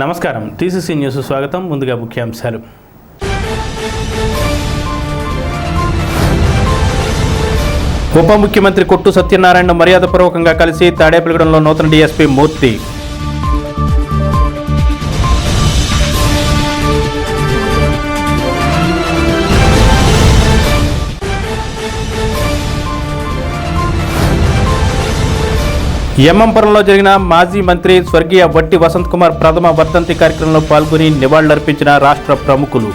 నమస్కారం, TCC news స్వాగతం. ముందుగా ముఖ్యాంశాలు. ఉప ముఖ్యమంత్రి కొట్టు సత్యనారాయణ మర్యాదపూర్వకంగా కలిసి తాడేపల్లిగూడెంలో నూతన డీఎస్పీ మూర్తి. ఎమ్మంపురంలో జరిగిన మాజీ మంత్రి స్వర్గీయ వట్టి వసంత్ కుమార్ ప్రథమ వర్ధంతి కార్యక్రమంలో పాల్గొని నివాళులర్పించిన రాష్ట్ర ప్రముఖులు.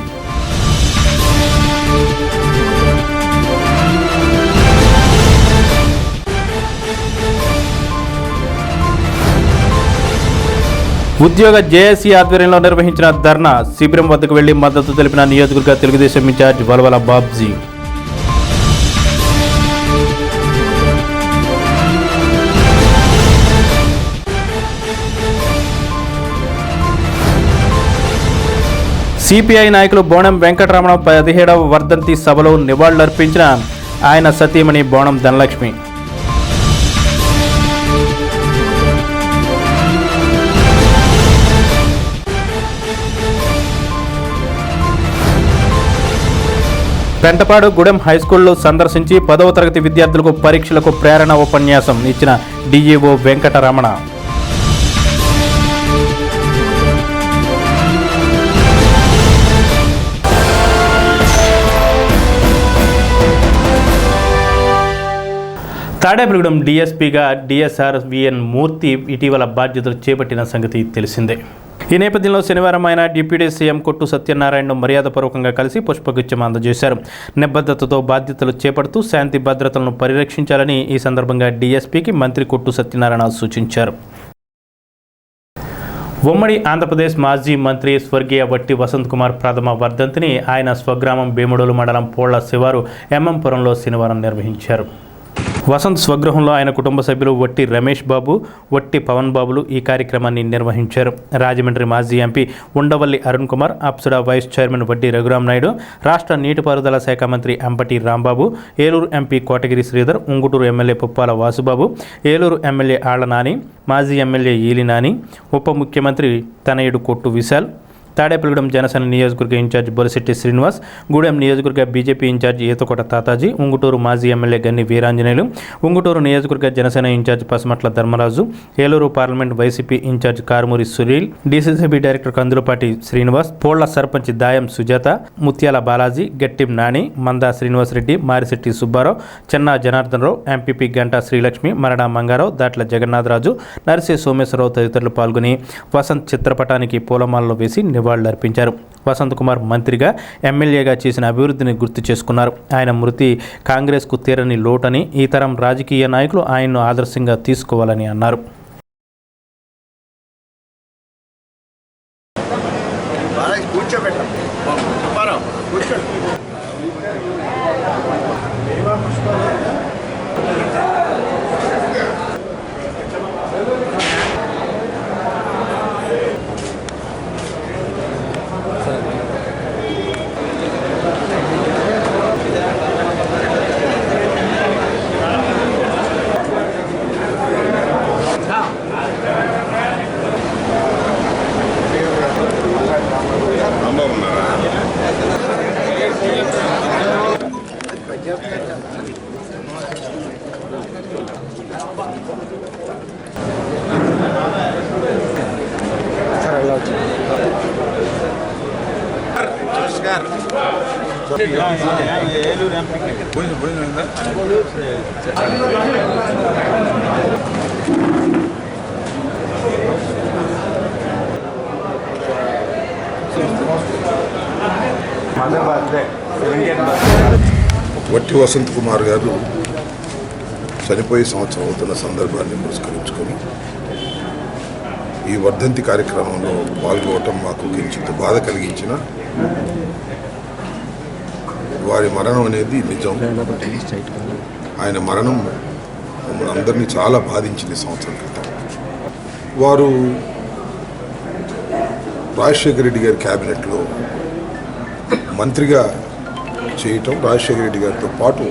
ఉద్యోగ జేఏసీ ఆధ్వర్యంలో నిర్వహించిన ధర్నా శిబిరం వద్దకు వెళ్లి మద్దతు తెలిపిన నియోజకవర్గ తెలుగుదేశం ఇన్ఛార్జ్ వలవల బాబ్జీ. సిపిఐ నాయకులు బోణం వెంకటరమణ 17వ వర్ధంతి సభలో నివాళులర్పించిన ఆయన సతీమణి బోణం ధనలక్ష్మి. పెంటపాడు గూడెం హైస్కూల్లో సందర్శించి 10వ తరగతి విద్యార్థులకు పరీక్షలకు ప్రేరణ ఉపన్యాసం ఇచ్చిన డిఈఓ వెంకటరమణ. తాడేపల్లిగూడెం డీఎస్పీగా డిఎస్ఆర్ విఎన్ మూర్తి ఇటీవల బాధ్యతలు చేపట్టిన సంగతి తెలిసిందే. ఈ నేపథ్యంలో శనివారం ఆయన డిప్యూటీ సీఎం కొట్టు సత్యనారాయణను మర్యాదపూర్వకంగా కలిసి పుష్పగుచ్చం అందజేశారు. నిబద్ధతతో బాధ్యతలు చేపడుతూ శాంతి భద్రతలను పరిరక్షించాలని ఈ సందర్భంగా డీఎస్పీకి మంత్రి కొట్టు సత్యనారాయణ సూచించారు. ఉమ్మడి ఆంధ్రప్రదేశ్ మాజీ మంత్రి స్వర్గీయ వట్టి వసంత్ కుమార్ ప్రథమ వర్ధంతిని ఆయన స్వగ్రామం భీముడోలు మండలం పోళ్ల శివారు ఎమ్మంపురంలో శనివారం నిర్వహించారు. వసంత్ స్వగృహంలో ఆయన కుటుంబ సభ్యులు వట్టి రమేష్ బాబు, వట్టి పవన్ బాబులు ఈ కార్యక్రమాన్ని నిర్వహించారు. రాజమండ్రి మాజీ ఎంపీ ఉండవల్లి అరుణ్ కుమార్, అప్సడా వైస్ చైర్మన్ వడ్డీ రఘురామ్ నాయుడు, రాష్ట్ర నీటిపారుదల శాఖ మంత్రి Ambati Rambabu, Eluru MP Kotagiri Sridhar, Unguturu MLA Puppala Vasubabu, Eluru MLA Alla Nani, మాజీ ఎమ్మెల్యే ఈలి నాని, ఉప ముఖ్యమంత్రి తనయుడు కొట్టు విశాల్, తాడేపల్లిగూడెం జనసేన నియోజకవర్గ ఇన్ఛార్జ్ బొలిశెట్టి శ్రీనివాస్, గూడెం నియోజకవర్గ బీజేపీ ఇన్ఛార్జ్ ఈతకోట తాతాజీ, ఉంగుటూరు మాజీ ఎమ్మెల్యే గన్ని వీరాంజనేయులు, ఉంగుటూరు నియోజకవర్గ Janasena incharge Pasamatla Dharmaraju, Eluru parliament YCP incharge Karumuri Sunil, DCCB director Kandulapati Srinivas, Polla sarpanch Dayam Sujatha, Mutyala Balaji, Gattim Nani, Manda Srinivasareddy, Marisetti Subbarao, Chenna Janardhanarao, MPP Ganta Srilakshmi, Marada Mangarao, Datla Jagannatharaju, Narise Someswararao తదితరులు పాల్గొని వసంత్ చిత్రపటానికి పూలమాలలో వేసి నివాళులర్పించారు. వసంత్ కుమార్ మంత్రిగా, ఎమ్మెల్యేగా చేసిన అభివృద్ధిని గుర్తు చేసుకున్నారు. ఆయన మృతి కాంగ్రెస్కు తీరని లోటని, ఈ తరం రాజకీయ నాయకులు ఆయన్ను ఆదర్శంగా తీసుకోవాలని అన్నారు. వట్టి వసంత్ కుమార్ గారు చనిపోయే సంవత్సరం అవుతున్న సందర్భాన్ని పురస్కరించుకొని ఈ వర్ధంతి కార్యక్రమంలో పాల్గొనడం మాకు కించిత్ బాధ కలిగించిన వారి మరణం అనేది నిజం. ఆయన మరణం మమ్మల్ని అందరినీ చాలా బాధించింది. సంవత్సరం క్రితం వారు రాజశేఖర రెడ్డి గారి క్యాబినెట్లో మంత్రిగా చేయటం, రాజశేఖర రెడ్డి గారితో పాటు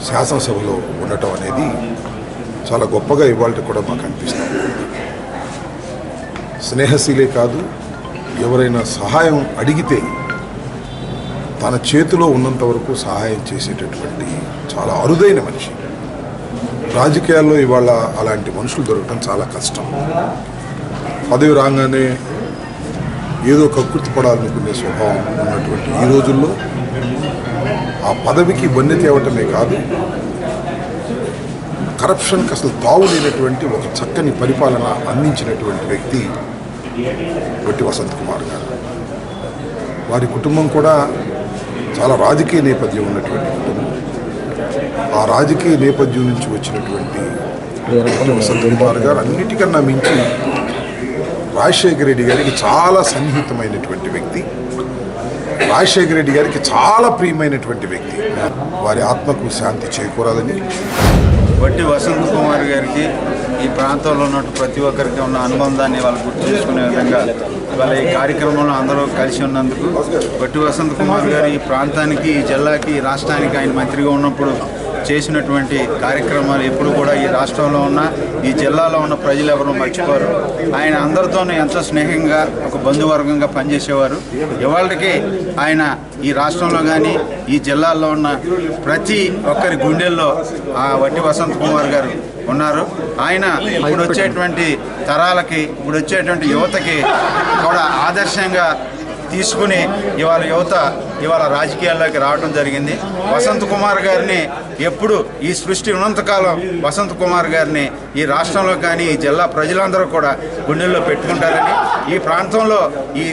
శాసనసభలో ఉండటం అనేది చాలా గొప్పగా ఇవాళ కూడా మాకు అనిపిస్తుంది. స్నేహశీలే కాదు, ఎవరైనా సహాయం అడిగితే తన చేతిలో ఉన్నంత వరకు సహాయం చేసేటటువంటి చాలా అరుదైన మనిషి. రాజకీయాల్లో ఇవాళ అలాంటి మనుషులు దొరకడం చాలా కష్టం. పదవి రాగానే ఏదో కక్కుర్తి పడాలనుకునే స్వభావం ఉన్నటువంటి ఈ రోజుల్లో ఆ పదవికి వన్నె తేవటమే కాదు, కరప్షన్కి అసలు తావు లేనటువంటి ఒక చక్కని పరిపాలన అందించినటువంటి వ్యక్తి వట్టి వసంత్ కుమార్ గారు. వారి కుటుంబం కూడా చాలా రాజకీయ నేపథ్యం ఉన్నటువంటి కుటుంబం. ఆ రాజకీయ నేపథ్యం నుంచి వచ్చినటువంటి వట్టి వసంత్ కుమార్ గారు అన్నిటికన్నా మించి రాజశేఖర రెడ్డి గారికి చాలా సన్నిహితమైనటువంటి వ్యక్తి, రాజశేఖర రెడ్డి గారికి చాలా ప్రియమైనటువంటి వ్యక్తి. వారి ఆత్మకు శాంతి చేకూరాలని. వట్టి వసంత్ కుమార్ గారికి ఈ ప్రాంతంలో ఉన్న ప్రతి ఒక్కరికి ఉన్న అనుబంధాన్ని వాళ్ళు గుర్తు చేసుకునే విధంగా ఇవాళ ఈ కార్యక్రమంలో అందరూ కలిసి ఉన్నందుకు వట్టి వసంత్ కుమార్ గారు ఈ ప్రాంతానికి, ఈ జిల్లాకి, ఈ రాష్ట్రానికి ఆయన మంత్రిగా ఉన్నప్పుడు చేసినటువంటి కార్యక్రమాలు ఎప్పుడు కూడా ఈ రాష్ట్రంలో ఉన్న, ఈ జిల్లాలో ఉన్న ప్రజలు ఎవరు మర్చిపోరు. ఆయన అందరితోనూ ఎంతో స్నేహంగా ఒక బంధువర్గంగా పనిచేసేవారు. ఇవాళకి ఆయన ఈ రాష్ట్రంలో కానీ ఈ జిల్లాల్లో ఉన్న ప్రతి ఒక్కరి గుండెల్లో ఆ వట్టి వసంత్ కుమార్ గారు ఉన్నారు. ఆయన ఇప్పుడు వచ్చేటువంటి తరాలకి, ఇప్పుడు వచ్చేటువంటి యువతకి కూడా ఆదర్శంగా తీసుకుని ఇవాళ రాజకీయాల్లోకి రావడం జరిగింది. వసంత్ కుమార్ గారిని ఎప్పుడు ఈ సృష్టి ఉన్నంతకాలం వసంత్ కుమార్ గారిని ఈ రాష్ట్రంలో కానీ ఈ జిల్లా ప్రజలందరూ కూడా గుండెల్లో పెట్టుకుంటారని, ఈ ప్రాంతంలో ఈ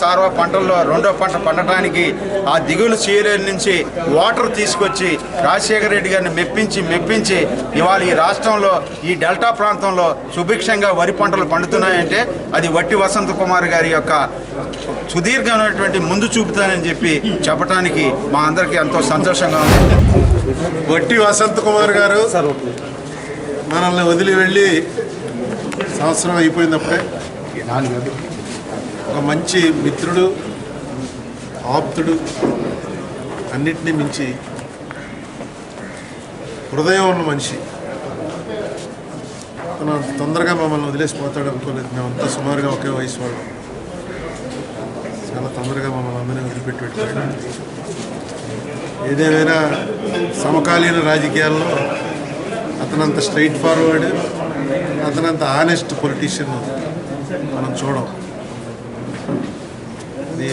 సార్వ పంటల్లో రెండో పంట పండటానికి ఆ దిగులు చీరేల నుంచి వాటర్ తీసుకొచ్చి రాజశేఖర రెడ్డి గారిని మెప్పించి ఇవాళ ఈ రాష్ట్రంలో ఈ డెల్టా ప్రాంతంలో సుభిక్షంగా వరి పంటలు పండుతున్నాయంటే అది వట్టి వసంత్ కుమార్ గారి యొక్క సుదీర్ఘమైనటువంటి ముందు చూపుతానని చెప్పడానికి మా అందరికీ ఎంతో సంతోషంగా ఉంది. వట్టి వసంత్ కుమార్ గారు మనల్ని వదిలి వెళ్ళి సంవత్సరం అయిపోయినప్పుడే ఒక మంచి మిత్రుడు, ఆప్తుడు, అన్నిటినీ మించి హృదయం ఉన్న మనిషి. తన తొందరగా మమ్మల్ని వదిలేసిపోతాడు అనుకోలేదు. మేమంతా సుమారుగా ఒకే వయసు వాళ్ళు. చాలా తొందరగా మమ్మల్ని అందరినీ వదిలిపెట్టి ఏదేమైనా సమకాలీన రాజకీయాల్లో అతనంత స్ట్రైట్ ఫార్వర్డ్, అతనంత ఆనెస్ట్ పొలిటీషియన్ మనం చూడం. అది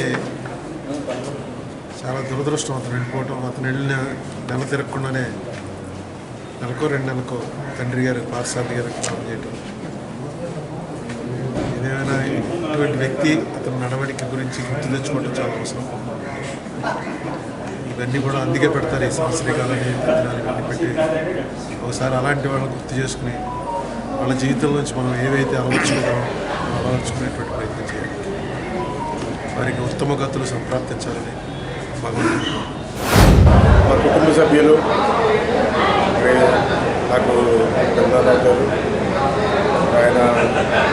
చాలా దురదృష్టం. అతను వెళ్ళిపోవటం, అతను వెళ్ళిన నెల తిరగకుండానే నెలకో 2 నెలలకో తండ్రి గారి పార్సాది గారికి ఫోన్ చేయటం. ఏదేమైనా ఇటువంటి వ్యక్తి అతని నడవడిక గురించి గుర్తు తెచ్చుకోవడం చాలా అవసరం. ఇవన్నీ కూడా అందుకే పెడతారు, ఈ సంవత్సరీకాలని ఇవన్నీ పెట్టి ఒకసారి అలాంటి వాళ్ళని గుర్తు చేసుకుని వాళ్ళ జీవితంలోంచి మనం ఏవైతే అలవర్చుకునేటువంటి ప్రయత్నం చేయాలి. వారికి ఉత్తమ గతులు సంప్రాప్తించాలని భగవంతుడు. మా కుటుంబ సభ్యులు నాకు పెద్దనాన్న గారు, ఆయన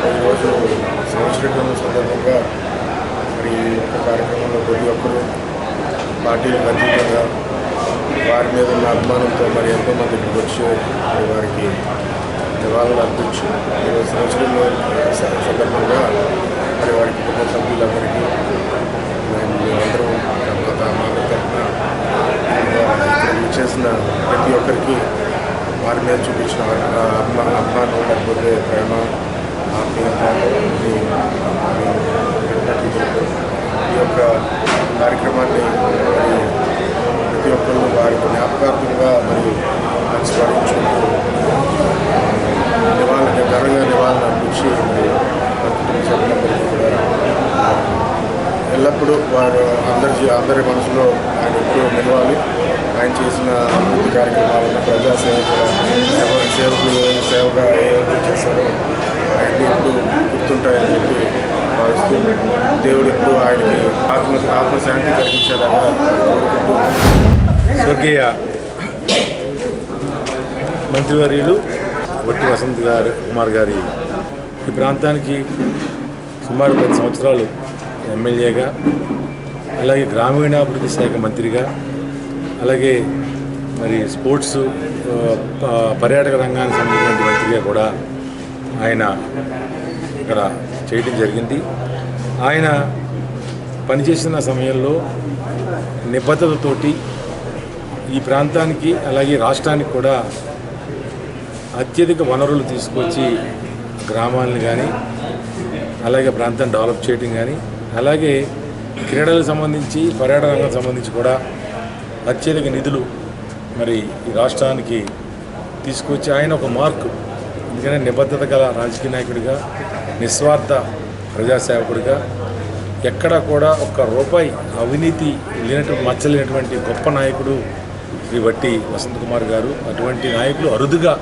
ఈరోజు సంవత్సరం సందర్భంగా మరి ఒక కార్యక్రమంలో ప్రతి ఒక్కరూ పార్టీలకు అతీతంగా వారి మీద ఉన్న అభిమానంతో మరి ఎంతోమంది ఇక్కడికి వచ్చి మరి వారికి నివాళులు అర్పించి ఈరోజు సంవత్సరంలో సందర్భంగా మరి వారి కుటుంబ సభ్యులందరికీ మేమందరం మా తరఫున చేసిన ప్రతి ఒక్కరికి వారి మీద చూపించిన అభిమానం, లేకపోతే ప్రేమ, ఆత్మీయత ఈ యొక్క కార్యక్రమాన్ని మరి ప్రతి ఒక్కరు వారికి జ్ఞాపకార్థంగా మరియు స్మరించుకుంటూ ఘనంగా నివాళులు అర్పించి మరి కుటుంబ సభ్యులందరికీ కూడా ఎల్లప్పుడూ వారు అందరి మనసులో ఆయన ఎప్పుడూ నిలవాలి. ఆయన చేసిన అభివృద్ధి కార్యక్రమాలను, సేవగా ఏవైతే చేశారో ఆయన్ని ఎప్పుడు గుర్తుంటాయని చెప్పి భావిస్తూ దేవుడు ఎప్పుడు ఆయనకి ఆత్మశాంతి కలిగించేలాగా కోరుకుంటూ. స్వర్గీయ మంత్రివర్యులు వట్టి వసంత్ కుమార్ గారి ఈ ప్రాంతానికి సుమారు 10 సంవత్సరాలు ఎమ్మెల్యేగా, అలాగే గ్రామీణాభివృద్ధి శాఖ మంత్రిగా, అలాగే మరి స్పోర్ట్స్ పర్యాటక రంగానికి సంబంధించిన మంత్రిగా కూడా ఆయన ఇక్కడ చేయడం జరిగింది. ఆయన పనిచేసిన సమయంలో నిబద్ధతతోటి ఈ ప్రాంతానికి అలాగే రాష్ట్రానికి కూడా అత్యధిక వనరులు తీసుకొచ్చి గ్రామాలను కానీ అలాగే ప్రాంతాన్ని డెవలప్ చేయడం కానీ అలాగే క్రీడలకు సంబంధించి పర్యాటక రంగం సంబంధించి కూడా అత్యధిక నిధులు మరి ఈ రాష్ట్రానికి తీసుకొచ్చి ఆయన ఒక మార్కు. ఎందుకంటే నిబద్ధత గల రాజకీయ నాయకుడిగా, నిస్వార్థ ప్రజాసేవకుడిగా, ఎక్కడ కూడా ఒక్క రూపాయి అవినీతి మచ్చలేనటువంటి గొప్ప నాయకుడు శ్రీ వట్టి వసంత్ కుమార్ గారు. అటువంటి నాయకులు అరుదుగా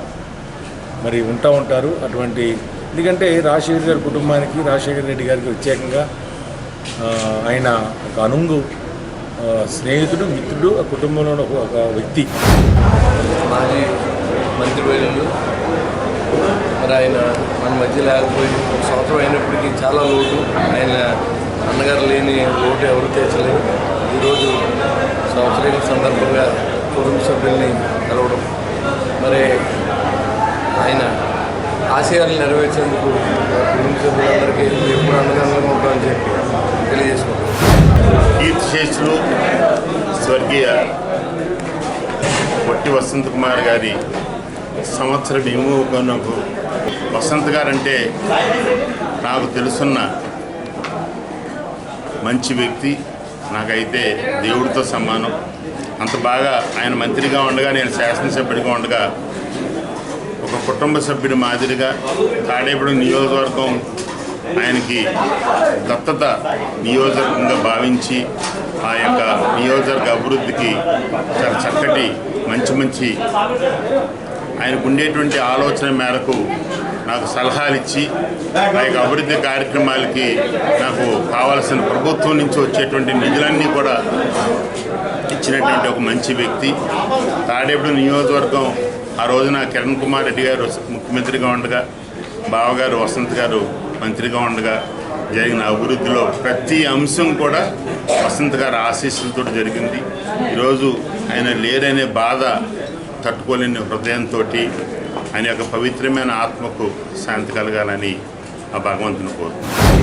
మరి ఉంటారు. అటువంటి ఎందుకంటే రాజశేఖర్ గారి కుటుంబానికి, రాజశేఖర రెడ్డి గారికి ప్రత్యేకంగా ఆయన ఒక అనుంగు స్నేహితుడు, మిత్రుడు, ఆ కుటుంబంలో ఒక వ్యక్తి. మాజీ మంత్రివర్యులు మరి ఆయన మన మధ్య లేకపోయి ఒక సంవత్సరం అయినప్పటికీ చాలా లోటు. ఆయన అన్నగారు లేని లోటు ఎవరు తీర్చలేదు. ఈరోజు సంవత్సరం సందర్భంగా కుటుంబ సభ్యుల్ని కలవడం, మరి ఆయన ఆశయాలు నెరవేర్చేందుకు కుటుంబ సభ్యులందరికీ ఎప్పుడు అండదండగా ఉంటామని చెప్పి తెలియజేసుకుంటాం. కీర్తిశేషులు స్వర్గీయ వట్టి వసంత్ కుమార్ గారి సంవత్సర విమోహనకు వసంత్ గారంటే నాకు తెలుసున్న మంచి వ్యక్తి. నాకైతే దేవుడితో సమానం. అంత బాగా ఆయన మంత్రిగా ఉండగా, నేను శాసనసభ్యుడిగా ఉండగా ఒక కుటుంబ సభ్యుడి మాదిరిగా తాడేపల్లి నియోజకవర్గం ఆయనకి దత్తత నియోజకవర్గంగా భావించి ఆ యొక్క నియోజకవర్గ అభివృద్ధికి చాలా చక్కటి మంచి ఆయనకు ఉండేటువంటి ఆలోచన మేరకు నాకు సలహాలు ఇచ్చి ఆ యొక్క అభివృద్ధి కార్యక్రమాలకి నాకు కావాల్సిన ప్రభుత్వం నుంచి వచ్చేటువంటి నిధులన్నీ కూడా ఇచ్చినటువంటి ఒక మంచి వ్యక్తి. తాడేపల్లి నియోజకవర్గం ఆ రోజున కిరణ్ కుమార్ రెడ్డి గారు ముఖ్యమంత్రిగా ఉండగా, బావగారు వసంత్ గారు మంత్రిగా ఉండగా జరిగిన అభివృద్ధిలో ప్రతి అంశం కూడా వసంత్ గారి ఆశీస్సులతో జరిగింది. ఈరోజు ఆయన లేరనే బాధ తట్టుకోలేని హృదయంతో ఆయన యొక్క పవిత్రమైన ఆత్మకు శాంతి కలగాలని ఆ భగవంతుని కోరుతున్నాను.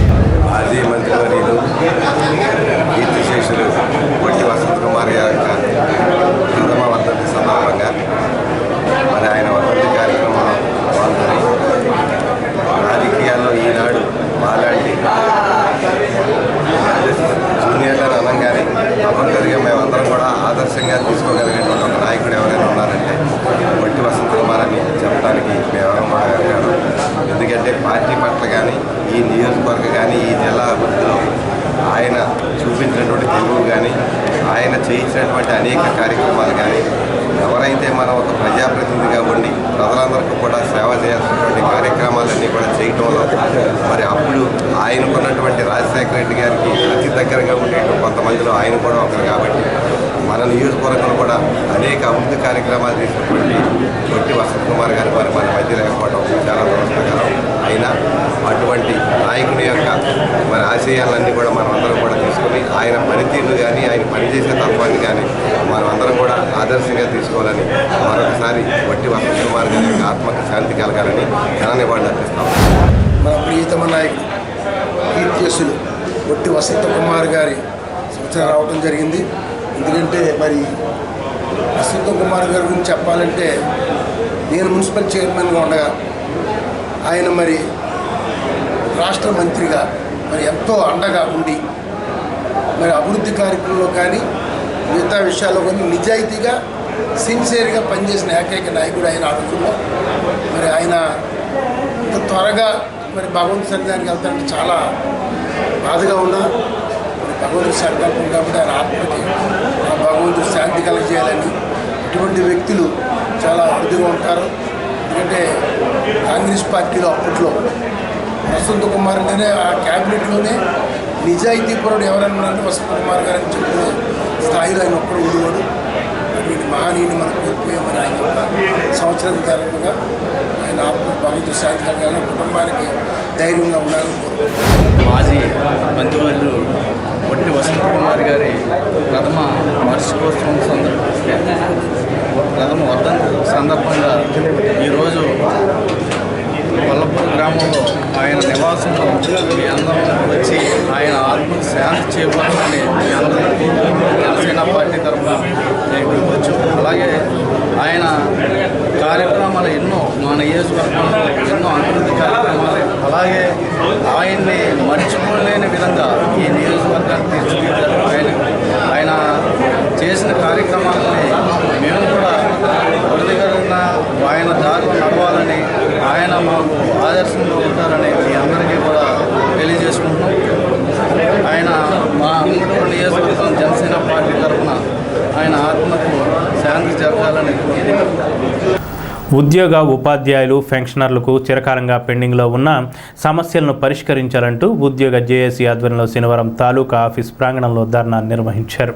మాజీ మంత్రివర్యులు కీర్తిశేషులు వట్టి వసంత్ కుమార్ గారి యొక్క ప్రథమ వర్ధంతి సందర్భంగా మరి ఆయన వర్ధంతి కార్యక్రమంలో పాల్గొని రాజకీయాల్లో ఈనాడు మాలాంటి జూనియర్లను అనగానే తప్పనిసరిగా మేమందరం కూడా ఆదర్శంగా తీసుకోగలిగేటువంటి ఒక నాయకుడు ఎవరైనా ఉన్నారంటే వట్టి వసంత్ కుమార్ అని చెప్పడానికి మేమెవరం కూడా వెళ్తాను. ఎందుకంటే పార్టీ పట్ల కానీ, ఈ నియోజకవర్గ కానీ, ఈ జిల్లా అభివృద్ధిలో ఆయన చూపించినటువంటి తెలుగు కానీ, ఆయన చేయించినటువంటి అనేక కార్యక్రమాలు కానీ, ఎవరైతే మనం ఒక ప్రజాప్రతినిధిగా ఉండి ప్రజలందరికీ కూడా సేవ చేయాల్సినటువంటి కార్యక్రమాలన్నీ కూడా చేయటంలో మరి అప్పుడు ఆయనకున్నటువంటి రాజశేఖర రెడ్డి గారికి అతి దగ్గరగా ఉండే కొంతమందిలో ఆయన కూడా ఒకరు. కాబట్టి మన నియోజకవర్గంలో కూడా అనేక అభివృద్ధి కార్యక్రమాలు చేసినటువంటి వట్టి వసంత్ కుమార్ గారు మరి మన మధ్య లేకపోవడం చాలా దురదృష్టకరం. అయినా అటువంటి నాయకుని యొక్క మరి ఆశయాలన్నీ కూడా మనం అందరం కూడా తీసుకొని ఆయన పనితీరును కానీ, ఆయన పనిచేసే తత్వాన్ని కానీ మనం అందరం కూడా ఆదర్శంగా తీసుకోవాలని మరొకసారి వట్టి వసంత్ కుమార్ గారి యొక్క ఆత్మకు శాంతి కలగాలని ఘననివాళులు అర్పిస్తాం. మన ప్రియతమ నాయకుడు కీర్తిశేషులు వట్టి వసంత్ కుమార్ గారి సంవత్సరం రావడం జరిగింది. ఎందుకంటే మరి వసంత్ కుమార్ గారి గురించి చెప్పాలంటే నేను మున్సిపల్ చైర్మన్గా ఉండగా ఆయన మరి రాష్ట్ర మంత్రిగా మరి ఎంతో అండగా ఉండి మరి అభివృద్ధి కార్యక్రమంలో కానీ, మిగతా విషయాల్లో కానీ నిజాయితీగా సిన్సియర్గా పనిచేసిన ఏకైక నాయకుడు ఆయన. ఆ రోజుల్లో మరి ఆయన ఇంత త్వరగా మరి భగవంతు సన్నిధానికి వెళ్తానంటే చాలా బాధగా ఉన్నా మరి భగవంతుడి సంకల్పం కాబట్టి ఆయన ఆత్మకి ఆ భగవంతుడు శాంతి కలగజేయాలని. ఇటువంటి వ్యక్తులు చాలా అరుదుగా ఉంటారు. ఎందుకంటే కాంగ్రెస్ పార్టీలో అప్పట్లో వసంత్ కుమార్ అంటేనే ఆ క్యాబినెట్లోనే నిజాయితీపరుడు ఎవరైనా ఉన్నారంటే వసంత్ కుమార్ గారు అని చెప్పిన స్థాయిలో ఆయన ఒక్కడు ఉండేవాడు. అటువంటి మహనీయుని మనకు కోల్పోయే మరి ఆయన యొక్క సంవత్సరం కారణంగా ఆయన ఆత్మ భగవంతుడు శాంతి కలగాలని, కుటుంబానికి ధైర్యంగా ఉండాలని కోరుకుంటున్నాను. మాజీ మంత్రివర్యులు వట్టి వసంత్ కుమార్ గారి ప్రథమ వార్షికోత్సవం ప్రథమ వర్ధంతి సందర్భంగా ఈరోజు వల్లపూర్ గ్రామంలో ఆయన నివాసంలో జరగాలని మీ అందరికీ జనసేన పార్టీ తరఫున కోరుకోవచ్చు. అలాగే ఆయన కార్యక్రమాలు ఎన్నో మా నియోజకవర్గంలో ఎన్నో అభివృద్ధి కార్యక్రమాలు, అలాగే ఆయన్ని మర్చిపోలేని విధంగా ఈ నియోజకవర్గాన్ని తీర్చిదిద్దారు. ఆయన చేసిన కార్యక్రమాలని మేము కూడా వదిలిగలిగిన ఆయన దారిలో నడవాలని, ఆయన మాకు ఆదర్శంగా ఉంటారని మీ అందరికీ కూడా తెలియజేసుకుంటున్నాం. ఆయన మా అంగటూరు నియోజకవర్గం జనసేన పార్టీ తరఫున ఆయన ఆత్మకు శాంతి జరగాలని కోరుకుంటున్నాం. ఉద్యోగ ఉపాధ్యాయులు పెన్షనర్లకు చిరకాలంగా పెండింగ్లో ఉన్న సమస్యలను పరిష్కరించాలంటూ ఉద్యోగ జేఏసీ ఆధ్వర్యంలో శనివారం తాలూకా ఆఫీస్ ప్రాంగణంలో ధర్నా నిర్వహించారు.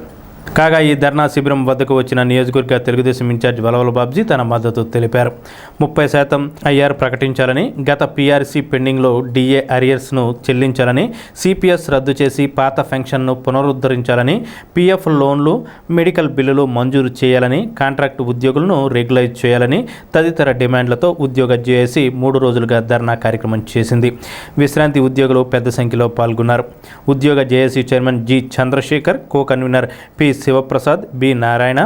కాగా ఈ ధర్నా శిబిరం వద్దకు వచ్చిన నియోజకవర్గ తెలుగుదేశం ఇన్ఛార్జ్ వలవల బాబ్జీ తన మద్దతు తెలిపారు. 30% ఐఆర్ ప్రకటించాలని, గత పీఆర్సీ పెండింగ్లో డిఏ అరియర్స్ను చెల్లించాలని, సిపిఎస్ రద్దు చేసి పాత పెన్షన్ను పునరుద్ధరించాలని, పీఎఫ్ లోన్లు, మెడికల్ బిల్లులు మంజూరు చేయాలని, కాంట్రాక్టు ఉద్యోగులను రెగ్యులైజ్ చేయాలని తదితర డిమాండ్లతో ఉద్యోగ జేఏసీ 3 రోజులుగా ధర్నా కార్యక్రమం చేసింది. విశ్రాంతి ఉద్యోగులు పెద్ద సంఖ్యలో పాల్గొన్నారు. ఉద్యోగ JAC chairman G Chandrasekhar, co convener P Sivaprasad, B Narayana,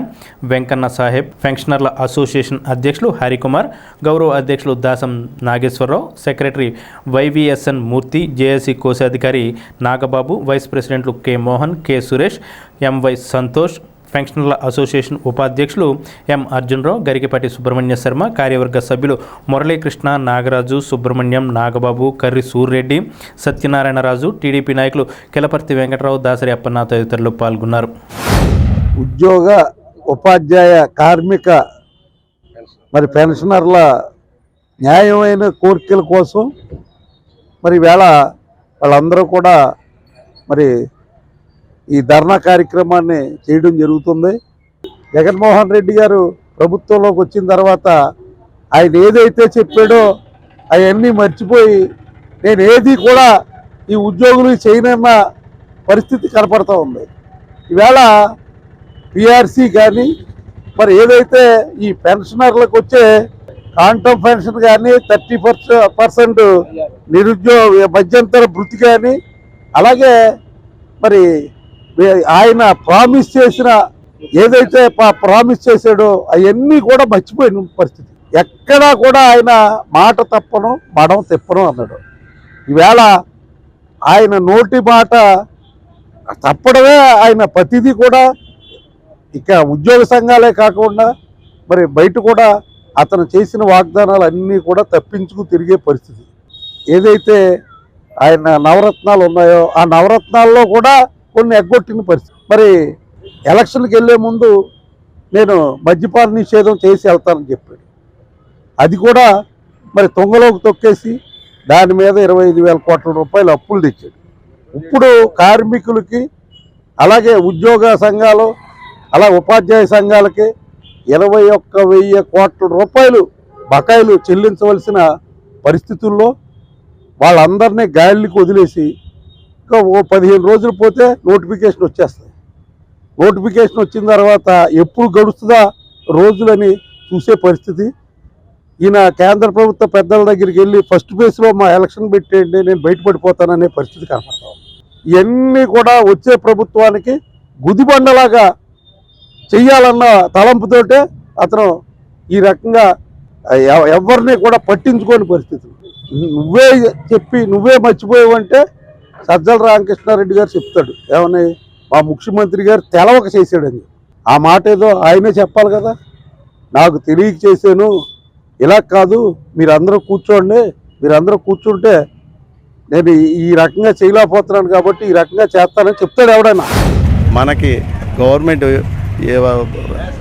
Venkanna Saheb, పెన్షనర్ల అసోసియేషన్ అధ్యక్షులు హరికుమార్, గౌరవ అధ్యక్షులు Dasam Nageswararao, secretary YVSN Murthy, JAC కోశాధికారి నాగబాబు, వైస్ ప్రెసిడెంట్లు K Mohan, K Suresh, MY Santosh, పెన్షనర్ల అసోసియేషన్ ఉపాధ్యక్షులు ఎం అర్జునరావు, గరికపాటి సుబ్రహ్మణ్య శర్మ, కార్యవర్గ సభ్యులు మురళీకృష్ణ, నాగరాజు, సుబ్రహ్మణ్యం, నాగబాబు, కర్రి సూర్రెడ్డి, సత్యనారాయణరాజు, టీడీపీ నాయకులు కిలపర్తి వెంకటరావు, దాసరి అప్పన్న తదితరులు పాల్గొన్నారు. ఉద్యోగ ఉపాధ్యాయ కార్మిక మరి పెన్షనర్ల న్యాయమైన కోరికల కోసం మరి వేళ వాళ్ళందరూ కూడా మరి ఈ ధర్నా కార్యక్రమాన్ని చేయడం జరుగుతుంది. జగన్మోహన్ రెడ్డి గారు ప్రభుత్వంలోకి వచ్చిన తర్వాత ఆయన ఏదైతే చెప్పాడో అవన్నీ మర్చిపోయి నేను ఏది కూడా ఈ ఉద్యోగులు చేయనన్న పరిస్థితి కనపడుతూ ఉంది. ఈవేళ పిఆర్సీ కానీ మరి ఏదైతే ఈ పెన్షనర్లకు వచ్చే కాంటమ్ పెన్షన్ కానీ 30% నిరుద్యోగ మధ్యంతర భృతి కానీ అలాగే మరి ఆయన ప్రామిస్ చేసిన ఏదైతే ప్రామిస్ చేశాడో అవన్నీ కూడా మర్చిపోయిన పరిస్థితి. ఎక్కడా కూడా ఆయన మాట తప్పను మడం తిప్పను అన్నాడు. ఈవేళ ఆయన నోటి మాట తప్పడమే ఆయన ప్రతిదీ కూడా ఇక ఉద్యోగ సంఘాలే కాకుండా మరి బయట కూడా అతను చేసిన వాగ్దానాలు అన్నీ కూడా తప్పించుకు తిరిగే పరిస్థితి. ఏదైతే ఆయన నవరత్నాలు ఉన్నాయో ఆ నవరత్నాల్లో కూడా కొన్ని ఎగ్గొట్టిన పరిస్థితి. మరి ఎలక్షన్కి వెళ్ళే ముందు నేను మద్యపాన నిషేధం చేసి వెళ్తానని చెప్పాడు. అది కూడా మరి తొంగలోకి తొక్కేసి దాని మీద 25,000 కోట్ల రూపాయలు అప్పులు తెచ్చాడు. ఇప్పుడు కార్మికులకి అలాగే ఉద్యోగ సంఘాలు అలా ఉపాధ్యాయ సంఘాలకి 21,000 కోట్ల రూపాయలు బకాయిలు చెల్లించవలసిన పరిస్థితుల్లో వాళ్ళందరినీ గాలికి వదిలేసి ఇంకా ఓ 15 రోజులు పోతే నోటిఫికేషన్ వచ్చేస్తుంది. నోటిఫికేషన్ వచ్చిన తర్వాత ఎప్పుడు గడుస్తుందా రోజులని చూసే పరిస్థితి. ఈయన కేంద్ర ప్రభుత్వ పెద్దల దగ్గరికి వెళ్ళి ఫస్ట్ ఫేజ్లో మా ఎలక్షన్ పెట్టేయండి నేను బయటపడిపోతాననే పరిస్థితి కనపడతాం. ఇవన్నీ కూడా వచ్చే ప్రభుత్వానికి గుదిబండలాగా చెయ్యాలన్న తలంపుతోటే అతను ఈ రకంగా ఎవరిని కూడా పట్టించుకోని పరిస్థితి. నువ్వే చెప్పి నువ్వే మర్చిపోయావంటే సజ్జల రామకృష్ణారెడ్డి గారు చెప్తాడు ఏమని మా ముఖ్యమంత్రి గారు తెలవక చేశాడని. ఆ మాట ఏదో ఆయనే చెప్పాలి కదా. నాకు తెలియక చేశాను ఇలా కాదు మీరందరూ కూర్చోండి, మీరందరూ కూర్చుంటే నేను ఈ రకంగా చేయలేకపోతున్నాను కాబట్టి ఈ రకంగా చేస్తానని చెప్తాడు ఎవడైనా. మనకి గవర్నమెంట్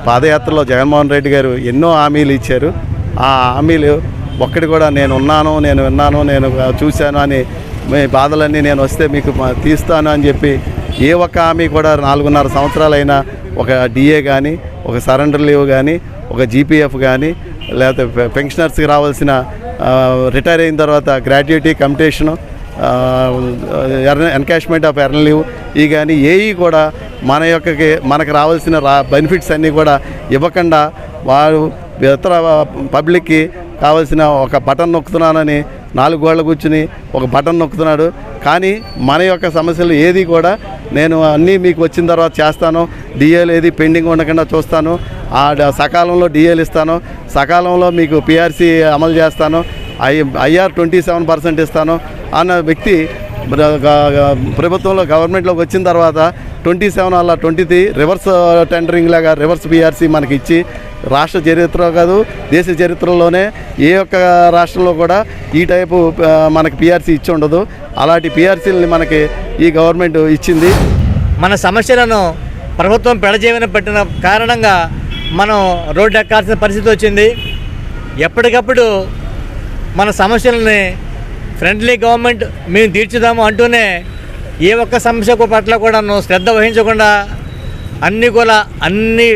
పాదయాత్రలో జగన్మోహన్ రెడ్డి గారు ఎన్నో హామీలు ఇచ్చారు. ఆ హామీలు ఒక్కటి కూడా నేను ఉన్నాను, నేను విన్నాను, నేను చూశాను అని మీ బాధలన్నీ నేను వస్తే మీకు తీస్తాను అని చెప్పి ఏ ఒక్క హామీ కూడా 4.5 సంవత్సరాలైనా ఒక డిఏ కానీ, ఒక సరెండర్ లీవ్ కానీ, ఒక జీపీఎఫ్ కానీ, లేకపోతే పెన్షనర్స్కి రావాల్సిన రిటైర్ అయిన తర్వాత gratuity commutation, encashment of earn leave ఈ కానీ ఏవి కూడా మనకు రావాల్సిన బెనిఫిట్స్ అన్నీ కూడా ఇవ్వకుండా వారు ఇతర పబ్లిక్కి కావాల్సిన ఒక బటన్ నొక్కుతున్నానని 4 గోడలు కూర్చుని ఒక బటన్ నొక్కుతున్నాడు. కానీ మన యొక్క సమస్యలు ఏది కూడా నేను అన్నీ మీకు వచ్చిన తర్వాత చేస్తాను, డిఏలు ఏది పెండింగ్ ఉండకుండా చూస్తాను, సకాలంలో డిఏలు ఇస్తాను, సకాలంలో మీకు పిఆర్సీ అమలు చేస్తాను, ఐఆర్ 27% ఇస్తాను అన్న వ్యక్తి ప్రభుత్వంలో గవర్నమెంట్లోకి వచ్చిన తర్వాత 27 అలా 23 రివర్స్ టెండరింగ్ లాగా రివర్స్ పిఆర్సీ మనకి ఇచ్చి రాష్ట్ర చరిత్ర కాదు దేశ చరిత్రలోనే ఏ ఒక్క రాష్ట్రంలో కూడా ఈ టైపు మనకి పిఆర్సీ ఇచ్చి ఉండదు. అలాంటి పిఆర్సీలని మనకి ఈ గవర్నమెంట్ ఇచ్చింది. మన సమస్యలను ప్రభుత్వం పెడజేవన పెట్టిన కారణంగా మనం రోడ్డు ఎక్కాల్సిన పరిస్థితి వచ్చింది. ఎప్పటికప్పుడు మన సమస్యలని ఫ్రెండ్లీ గవర్నమెంట్ మేము తీర్చుదాము అంటూనే ఏ ఒక్క సమస్య పట్ల కూడా శ్రద్ధ వహించకుండా అన్ని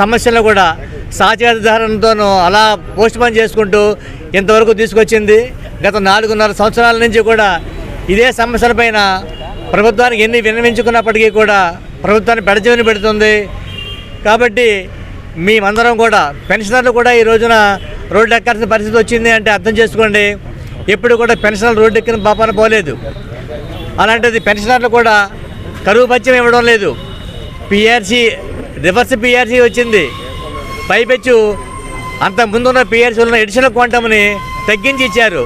సమస్యలను కూడా సాచేతధారణతోనూ అలా పోస్ట్పోన్ చేసుకుంటూ ఇంతవరకు తీసుకొచ్చింది. గత 4.5 సంవత్సరాల నుంచి కూడా ఇదే సమస్యలపైన ప్రభుత్వానికి ఎన్ని విన్నవించుకున్నప్పటికీ కూడా ప్రభుత్వాన్ని పెడచెవిన పెడుతుంది. కాబట్టి మేమందరం కూడా పెన్షనర్లు కూడా ఈ రోజున రోడ్డు ఎక్కాల్సిన పరిస్థితి వచ్చింది అంటే అర్థం చేసుకోండి. ఎప్పుడు కూడా పెన్షనర్లు రోడ్డు ఎక్కిన పాపాన పోలేదు. అలాంటిది పెన్షనర్లు కూడా కరువు భత్యం ఇవ్వడం లేదు. పిఆర్సీ రివర్స్ పిఆర్సీ వచ్చింది. పైపెచ్చు అంత ముందున్న పిఆర్సీలో ఎడిషనల్ క్వాంటమ్ని తగ్గించి ఇచ్చారు.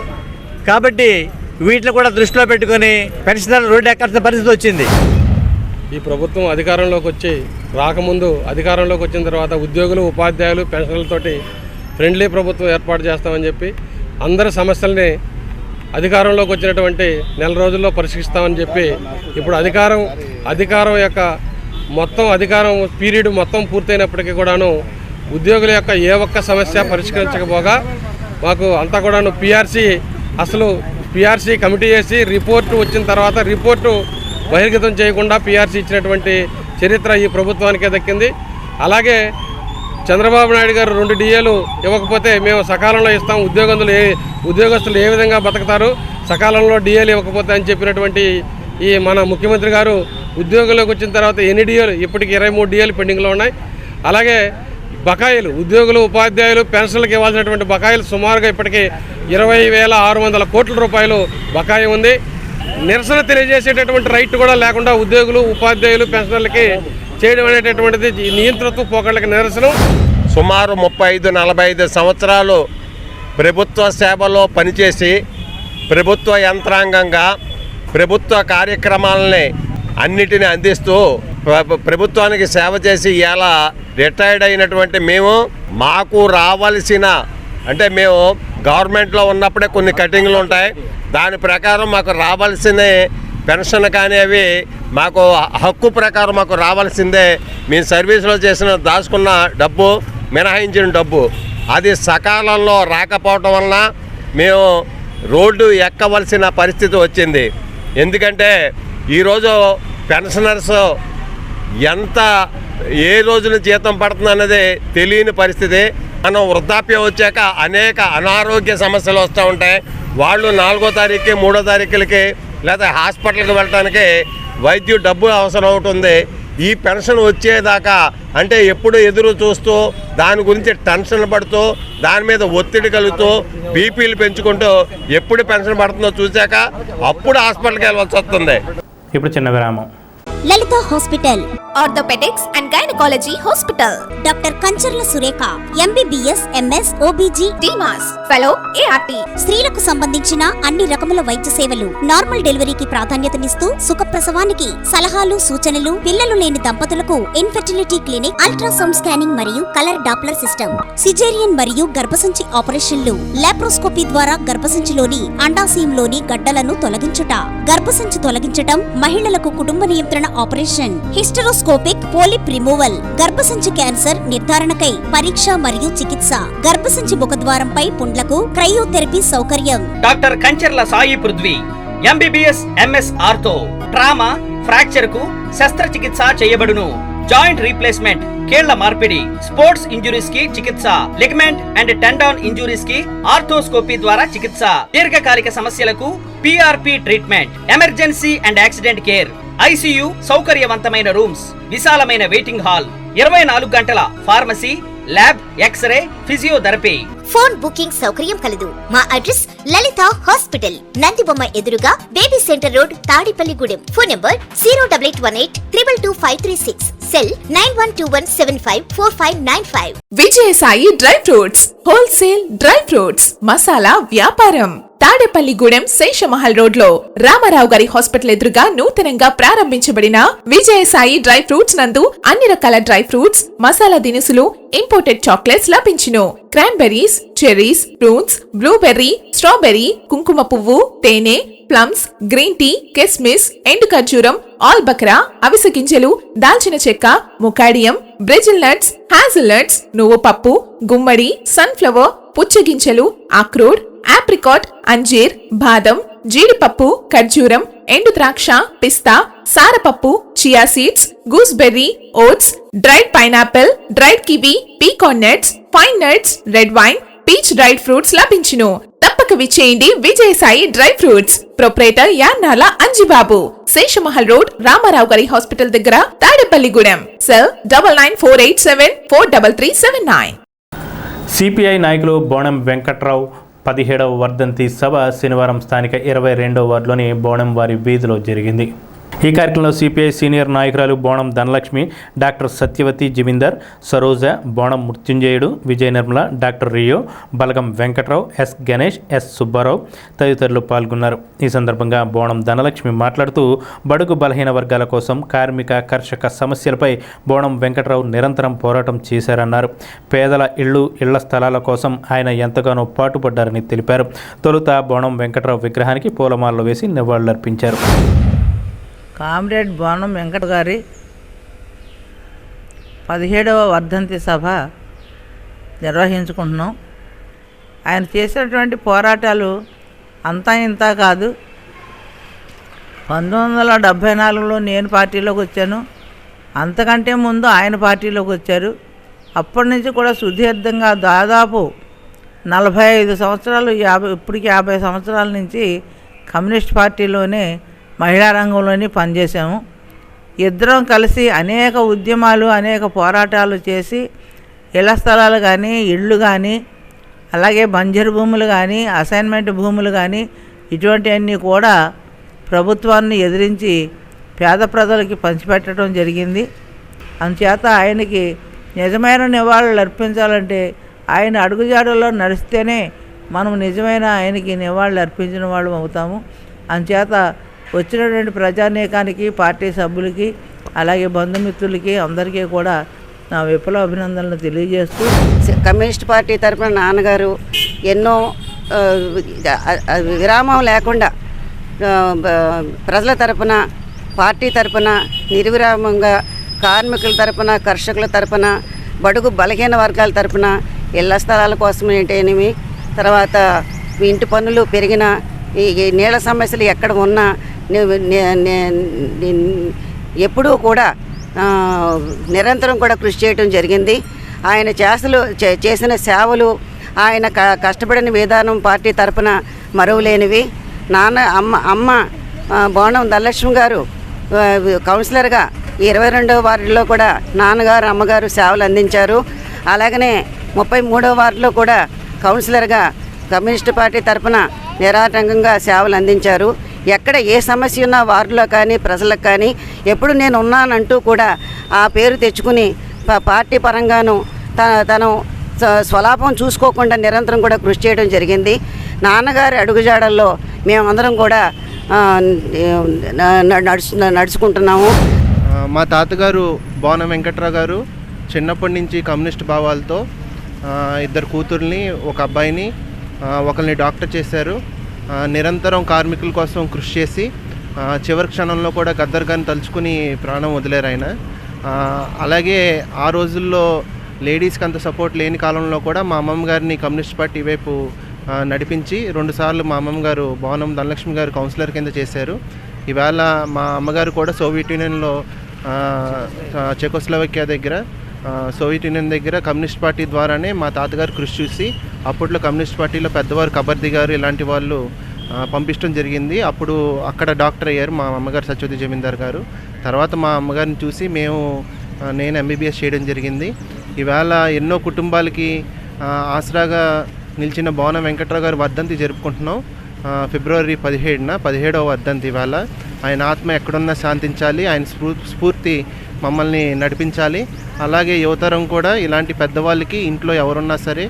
కాబట్టి వీటిని కూడా దృష్టిలో పెట్టుకొని పెన్షనర్లు రోడ్డు ఎక్కాల్సిన పరిస్థితి వచ్చింది. ఈ ప్రభుత్వం అధికారంలోకి రాకముందు అధికారంలోకి వచ్చిన తర్వాత ఉద్యోగులు, ఉపాధ్యాయులు, పెన్షన్లతోటి ఫ్రెండ్లీ ప్రభుత్వం ఏర్పాటు చేస్తామని చెప్పి అందరి సమస్యల్ని అధికారంలోకి వచ్చినటువంటి నెల రోజుల్లో పరిష్కరిస్తామని చెప్పి ఇప్పుడు అధికారం యొక్క అధికారం పీరియడ్ మొత్తం పూర్తయినప్పటికీ కూడాను ఉద్యోగుల యొక్క ఏ ఒక్క సమస్య పరిష్కరించకపోగా మాకు అంతా కూడాను పిఆర్సీ కమిటీ చేసి రిపోర్టు వచ్చిన తర్వాత రిపోర్టు బహిర్గతం చేయకుండా పిఆర్సీ ఇచ్చినటువంటి చరిత్ర ఈ ప్రభుత్వానికే దక్కింది. అలాగే చంద్రబాబు నాయుడు గారు 2 డిఏలు ఇవ్వకపోతే మేము సకాలంలో ఇస్తాం, ఉద్యోగస్తులు ఏ విధంగా బతుకుతారు సకాలంలో డిఏలు ఇవ్వకపోతే అని చెప్పినటువంటి ఈ మన ముఖ్యమంత్రి గారు ఉద్యోగంలోకి వచ్చిన తర్వాత ఎన్ని డిఏలు ఇప్పటికి 23 డిఏలు పెండింగ్లో ఉన్నాయి. అలాగే బకాయిలు ఉద్యోగులు, ఉపాధ్యాయులు, పెన్షన్లకు ఇవ్వాల్సినటువంటి బకాయిలు సుమారుగా ఇప్పటికీ 20,600 కోట్ల రూపాయలు బకాయి ఉంది. నిరసన తెలియజేసేటటువంటి రైట్ కూడా లేకుండా ఉద్యోగులు, ఉపాధ్యాయులు, పెన్షనర్లకి చేయడం అనేటటువంటిది నియంతృత్వ పోకళ్ళకి నిరసనం. సుమారు 35-45 సంవత్సరాలు ప్రభుత్వ సేవలో పనిచేసి ప్రభుత్వ యంత్రాంగంగా ప్రభుత్వ కార్యక్రమాలని అన్నిటిని అందిస్తూ ప్రభుత్వానికి సేవ చేసి ఇలా రిటైర్డ్ అయినటువంటి మాకు రావాల్సిన మేము గవర్నమెంట్లో ఉన్నప్పుడే కొన్ని కటింగ్లు ఉంటాయి. దాని ప్రకారం మాకు రావాల్సిన పెన్షన్ కానీ అవి మాకు హక్కు ప్రకారం మాకు రావాల్సిందే. మేము సర్వీస్లో దాచుకున్న డబ్బు, మినహాయించిన డబ్బు అది సకాలంలో రాకపోవటం వలన మేము రోడ్డు ఎక్కవలసిన పరిస్థితి వచ్చింది. ఎందుకంటే ఈరోజు పెన్షనర్స్ ఏ రోజున జీతం పడుతుంది అన్నది తెలియని పరిస్థితి. మనం వృద్ధాప్యం వచ్చాక అనేక అనారోగ్య సమస్యలు వస్తూ ఉంటాయి. వాళ్ళు 4వ తారీఖుకి 3వ తారీఖులకి లేదా హాస్పిటల్కి వెళ్ళడానికి వైద్యుడు డబ్బు అవసరం అవుతుంది. ఈ పెన్షన్ వచ్చేదాకా ఎప్పుడు ఎదురు చూస్తూ దాని గురించి టెన్షన్ పడుతూ దాని మీద ఒత్తిడి కలుగుతూ బీపీలు పెంచుకుంటూ ఎప్పుడు పెన్షన్ పడుతుందో చూశాక అప్పుడు హాస్పిటల్కి వెళ్ళవలసి వస్తుంది. ఇప్పుడు చిన్న విరామం. Lalitha hospital, orthopedics and gynaecology hospital. Doctor Kancharla Surekha, MBBS, MS, OBG, డీమాస్, ఫెలో, ఏఆర్టీ. స్త్రీలకు సంబంధించిన అన్ని రకముల వైద్య సేవలు, నార్మల్ డెలివరీకి ప్రాధాన్యతనిస్తూ సుఖప్రసవానికి సలహాలు, సూచనలు, పిల్లలు లేని దంపతులకు ఇన్ఫెర్టిలిటీ క్లినిక్, అల్ట్రాసౌండ్ స్కానింగ్ మరియు కలర్ డాప్లర్ సిస్టమ్, సిజేరియన్ మరియు గర్భసంచి ఆపరేషన్లు, లాప్రోస్కోపీ ద్వారా గర్భసంచిలోని అండాశయంలోని గడ్డలను తొలగించుట, గర్భసంచి తొలగించటం, మహిళలకు కుటుంబ నియంత్రణ ఆపరేషన్, హిస్టరోస్కోపిక్ పోలిప్ రిమూవల్, గర్భసంచి క్యాన్సర్ నిర్ధారణకై పరీక్ష మరియు చికిత్స, గర్భసంచి ముఖద్వారంపై పుండ్లకు క్రయోథెరపీ సౌకర్యం. Doctor Kancharla Sai Prithvi, MBBS, MS ortho, trauma, fracture కు శస్త్రచికిత్స చేయబడును. జాయింట్ రీప్లేస్మెంట్, కీళ్ల మార్పిడి, స్పోర్ట్స్ ఇంజురీస్ కి చికిత్స, లిగమెంట్ అండ్ టెండాన్ ఇంజురీస్ కి ఆర్థోస్కోపీ ద్వారా చికిత్స, దీర్ఘకాలిక సమస్యలకు PRP treatment, emergency and accident care, ICU, సౌకర్యవంతమైన రూమ్స్, విశాలమైన వెయిటింగ్ హాల్, 24 గంటల pharmacy, lab, x-ray, physiotherapy. Phone booking సౌకర్యం కలదు. మా అడ్రస్ లలిత హాస్పిటల్, నందిబొమ్మ ఎదురుగా, baby centre road, Tadepalligudem. Phone number 08818222536. Cell 9121754595. Vijayasai dry fruits wholesale dry fruits masala వ్యాపారం. తాడేపల్లిగూడెం శేషమహల్ రోడ్ లో రామారావు గారి హాస్పిటల్ ఎదురుగా నూతనంగా ప్రారంభించబడిన విజయసాయి డ్రై ఫ్రూట్స్ నందు అన్ని రకాల డ్రై ఫ్రూట్స్, మసాలా దినుసులు, ఇంపోర్టెడ్ చాక్లెట్స్ లభించును. Cranberries, cherries, fruits, blueberry, strawberry, కుంకుమ పువ్వు, తేనె, ప్లమ్స్, గ్రీన్ టీ, కిస్మిస్, ఎండు ఖర్జూరం, ఆల్ బక్రా, అవిసె గింజలు, దాల్చిన చెక్క, ముకాడియం, బ్రెజిల్ నట్స్, హ్యాజిల్ నట్స్, నువ్వు పప్పు, గుమ్మడి, సన్ఫ్లవర్, పుచ్చగింజలు, అక్రోడ్, ఆప్రికాట్, అంజీర్, బాదం, జీడిపప్పు, ఖర్జూరం, ఎండు ద్రాక్ష, పిస్తా, సారపప్పు, chia seeds, gooseberry, oats, dried pineapple, dried kiwi, pecan nuts, pine nuts, red wine, peach dried fruits లభించును. తప్పక విచ్చేయండి Vijayasai dry fruits. Proprietor Yannala Anjibabu, Seshamahal road, Ramarao గారి హాస్పిటల్ దగ్గర, తాడేపల్లిగూడెం. సెల్ 9948743379. సిపిఐ నాయకులు బోణం వెంకట్రావు 17వ వర్ధంతి సభ శనివారం స్థానిక 22వ వార్డులోని బోణం వారి వీధిలో జరిగింది. ఈ కార్యక్రమంలో సిపిఐ సీనియర్ నాయకురాలు బోణం ధనలక్ష్మి, డాక్టర్ సత్యవతి జమీందార్, సరోజ, బోణం మృత్యుంజయుడు, విజయ నిర్మల, డాక్టర్ రియో, బలగం వెంకట్రావు, ఎస్ గణేష్, ఎస్ సుబ్బారావు తదితరులు పాల్గొన్నారు. ఈ సందర్భంగా బోణం ధనలక్ష్మి మాట్లాడుతూ బడుగు బలహీన వర్గాల కోసం, కార్మిక కర్షక సమస్యలపై బోణం వెంకట్రావు నిరంతరం పోరాటం చేశారన్నారు. పేదల ఇళ్ల స్థలాల కోసం ఆయన ఎంతగానో పాటుపడ్డారని తెలిపారు. తొలుత బోణం వెంకట్రావు విగ్రహానికి పూలమాలలు వేసి నివాళులర్పించారు. కామ్రేడ్ బోణం వెంకట గారి 17వ వర్ధంతి సభ నిర్వహించుకుంటున్నాం. ఆయన చేసినటువంటి పోరాటాలు అంతా ఇంతా కాదు. 1974లో నేను పార్టీలోకి వచ్చాను. అంతకంటే ముందు ఆయన పార్టీలోకి వచ్చారు. అప్పటి నుంచి కూడా సుదీర్ఘంగా దాదాపు 45 సంవత్సరాలు, ఇప్పటికి 50 సంవత్సరాల నుంచి కమ్యూనిస్ట్ పార్టీలోనే మహిళా రంగంలోని పనిచేసాము. ఇద్దరం కలిసి అనేక ఉద్యమాలు, అనేక పోరాటాలు చేసి ఇళ్ల స్థలాలు కానీ, ఇళ్ళు కానీ, అలాగే బంజరు భూములు కానీ, అసైన్మెంట్ భూములు కానీ, ఇటువంటివన్నీ కూడా ప్రభుత్వాన్ని ఎదిరించి పేద ప్రజలకి పంచిపెట్టడం జరిగింది. అందుచేత ఆయనకి నిజమైన నివాళులు అర్పించాలంటే ఆయన అడుగుజాడల్లో నడిస్తేనే మనం నిజమైన ఆయనకి నివాళులు అర్పించిన వాళ్ళు అవుతాము. అందుచేత వచ్చినటువంటి ప్రజానీకానికి, పార్టీ సభ్యులకి, అలాగే బంధుమిత్రులకి అందరికీ కూడా నా విప్లవ అభినందనలు తెలియజేస్తూ, కమ్యూనిస్ట్ పార్టీ తరఫున నాన్నగారు ఎన్నో విరామం లేకుండా ప్రజల తరఫున, పార్టీ తరఫున నిర్విరామంగా కార్మికుల తరఫున, కర్షకుల తరఫున, బడుగు బలహీన వర్గాల తరఫున ఇళ్ల స్థలాల కోసం ఏంటేనేమి, తర్వాత ఇంటి పన్నులు పెరిగిన, ఈ నీళ్ళ సమస్యలు ఎక్కడ ఉన్నా ఎప్పుడూ కూడా నిరంతరం కూడా కృషి చేయడం జరిగింది. ఆయన చేసిన సేవలు, ఆయన కష్టపడిన విధానం పార్టీ తరఫున మరువలేనివి. అమ్మ బోణం ధనలక్ష్మి గారు కౌన్సిలర్గా 22వ వార్డులో కూడా నాన్నగారు, అమ్మగారు సేవలు అందించారు. అలాగనే 33వ వార్డులో కూడా కౌన్సిలర్గా కమ్యూనిస్ట్ పార్టీ తరఫున నిరాటంకంగా సేవలు అందించారు. ఎక్కడ ఏ సమస్య ఉన్నా వార్డులో కానీ, ప్రజలకు కానీ ఎప్పుడు నేను ఉన్నానంటూ కూడా ఆ పేరు తెచ్చుకుని పార్టీ పరంగాను తను స్వలాభం చూసుకోకుండా నిరంతరం కూడా కృషి చేయడం జరిగింది. నాన్నగారి అడుగుజాడల్లో మేమందరం కూడా నడుచుకుంటున్నాము. మా తాతగారు బోణం వెంకట్రావు గారు చిన్నప్పటి నుంచి కమ్యూనిస్ట్ భావాలతో ఇద్దరు కూతుర్ని, ఒక అబ్బాయిని, ఒకరిని డాక్టర్ చేశారు. నిరంతరం కార్మికుల కోసం కృషి చేసి చివరి క్షణంలో కూడా గద్దర్ గారిని తలుచుకుని ప్రాణం వదిలేరు ఆయన. అలాగే ఆ రోజుల్లో లేడీస్కి అంత సపోర్ట్ లేని కాలంలో కూడా మా అమ్మమ్మ గారిని కమ్యూనిస్ట్ పార్టీ వైపు నడిపించి 2 సార్లు మా అమ్మమ్మ గారు బోణం ధనలక్ష్మి గారు కౌన్సిలర్ కింద చేశారు. ఇవాళ మా అమ్మగారు కూడా సోవియట్ యూనియన్లో చెకోస్లోవాకియా దగ్గర, సోవియట్ యూనియన్ దగ్గర కమ్యూనిస్ట్ పార్టీ ద్వారానే మా తాతగారు కృషి చూసి అప్పట్లో కమ్యూనిస్ట్ పార్టీలో పెద్దవారు కబర్ది గారు ఇలాంటి వాళ్ళు పంపించడం జరిగింది. అప్పుడు అక్కడ డాక్టర్ అయ్యారు మా అమ్మగారు సత్యవతి జమీందార్ గారు. తర్వాత మా అమ్మగారిని చూసి నేను MBBS చేయడం జరిగింది. ఈవేళ ఎన్నో కుటుంబాలకి ఆసరాగా నిలిచిన బోనం వెంకట్రావు గారి వర్ధంతి జరుపుకుంటున్నాం. ఫిబ్రవరి 17వ వర్ధంతి ఇవాళ. ఆయన ఆత్మ ఎక్కడున్నా శాంతించాలి, ఆయన స్ఫూర్తి మమ్మల్ని నడిపించాలి. అలాగే యువతరం కూడా ఇలాంటి పెద్దవాళ్ళకి ఇంట్లో ఎవరున్నా సరే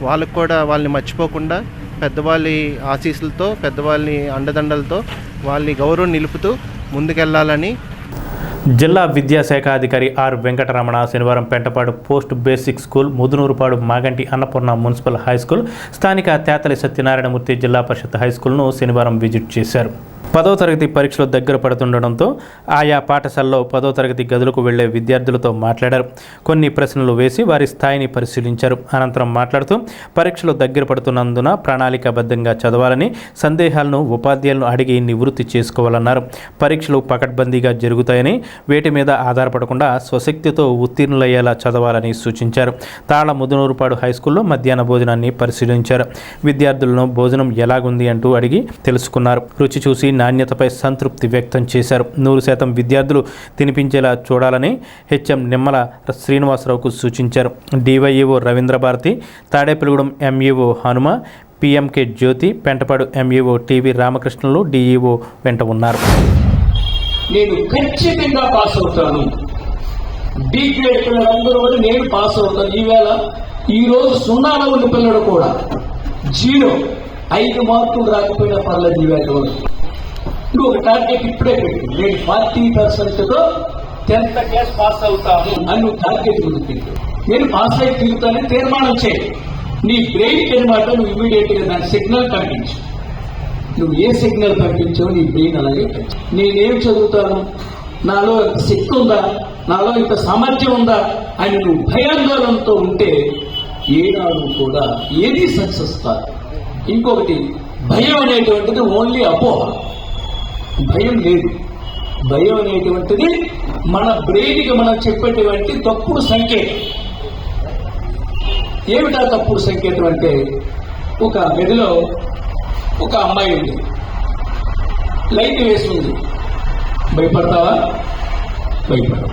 వాళ్ళకు కూడా వాళ్ళని మర్చిపోకుండా పెద్దవాళ్ళ ఆశీస్సులతో, పెద్దవాళ్ళ అండదండలతో వాళ్ళని గౌరవం నిలుపుతూ ముందుకెళ్లాలని జిల్లా విద్యాశాఖ అధికారి ఆర్ వెంకటరమణ శనివారం Pentapadu post basic school, Mudunurupadu Maganti Annapurna municipal high school, స్థానిక తేతలి సత్యనారాయణమూర్తి జిల్లా పరిషత్ హైస్కూల్ను శనివారం విజిట్ చేశారు. 10వ తరగతి పరీక్షలు దగ్గర పడుతుండడంతో ఆయా పాఠశాలలో 10వ తరగతి గదులకు వెళ్లే విద్యార్థులతో మాట్లాడారు. కొన్ని ప్రశ్నలు వేసి వారి స్థాయిని పరిశీలించారు. అనంతరం మాట్లాడుతూ పరీక్షలు దగ్గర పడుతున్నందున ప్రణాళికాబద్ధంగా చదవాలని, సందేహాలను ఉపాధ్యాయులను అడిగి నివృత్తి చేసుకోవాలన్నారు. పరీక్షలు పకడ్బందీగా జరుగుతాయని, వేటి మీద ఆధారపడకుండా స్వశక్తితో ఉత్తీర్ణులయ్యేలా చదవాలని సూచించారు. తాళ ముదునూరుపాడు హైస్కూల్లో మధ్యాహ్న భోజనాన్ని పరిశీలించారు. విద్యార్థులను భోజనం ఎలాగుంది అంటూ అడిగి తెలుసుకున్నారు. రుచి చూసి నాణ్యతపై సంతృప్తి వ్యక్తం చేశారు. 100% విద్యార్థులు తినిపించేలా చూడాలని హెచ్ఎం నిమ్మల శ్రీనివాసరావుకు సూచించారు. DYEO Ravindrabharati, Tadepalligudem MEO Hanuma, PMK Jyothi, Pentapadu MEO TV Ramakrishnulu DEO వెంట ఉన్నారు. నేను ఖచ్చితంగా పాస్ అవుతాను, డి గ్రేడ్ పిల్లలందరూ కూడా నేను పాస్ అవుతాను. ఈరోజు 0లో ఉన్న పిల్లడు కూడా 0, 5 మార్కులు రాకపోయినా పర్లేదు. ఈవేళ నువ్వు ఒక టార్గెట్ ఇప్పుడే పెట్టు, నేను 40%తో 10th క్లాస్ పాస్ అవుతాను అని నువ్వు టార్గెట్ పెట్టు. నేను పాస్ అయి తిరుగుతానని తీర్మానం చేయి. నీ బ్రెయిన్కి అనమాట నువ్వు ఇమీడియట్గా దాని సిగ్నల్ పంపించు. నువ్వు ఏ సిగ్నల్ పంపించావు నీ బ్రెయిన్ అలాగే. నేనేం చదువుతాను, నాలో ఇంత శక్తి ఉందా, నాలో ఇంత సామర్థ్యం ఉందా అని నువ్వు భయాందోళనతో ఉంటే ఏనాడు కూడా ఏది సక్సెస్ కాదు. ఇంకొకటి, భయం అనేటువంటిది ఓన్లీ అపోహ, భయం లేదు. భయం అనేటువంటిది మన బ్రెయిన్కి మనం చెప్పేటువంటి తప్పుడు సంకేతం. ఏమిటా తప్పుడు సంకేతం అంటే, ఒక గదిలో ఒక అమ్మాయి ఉంది, లైట్ వేస్తుంది, భయపడతావా? భయపడవు.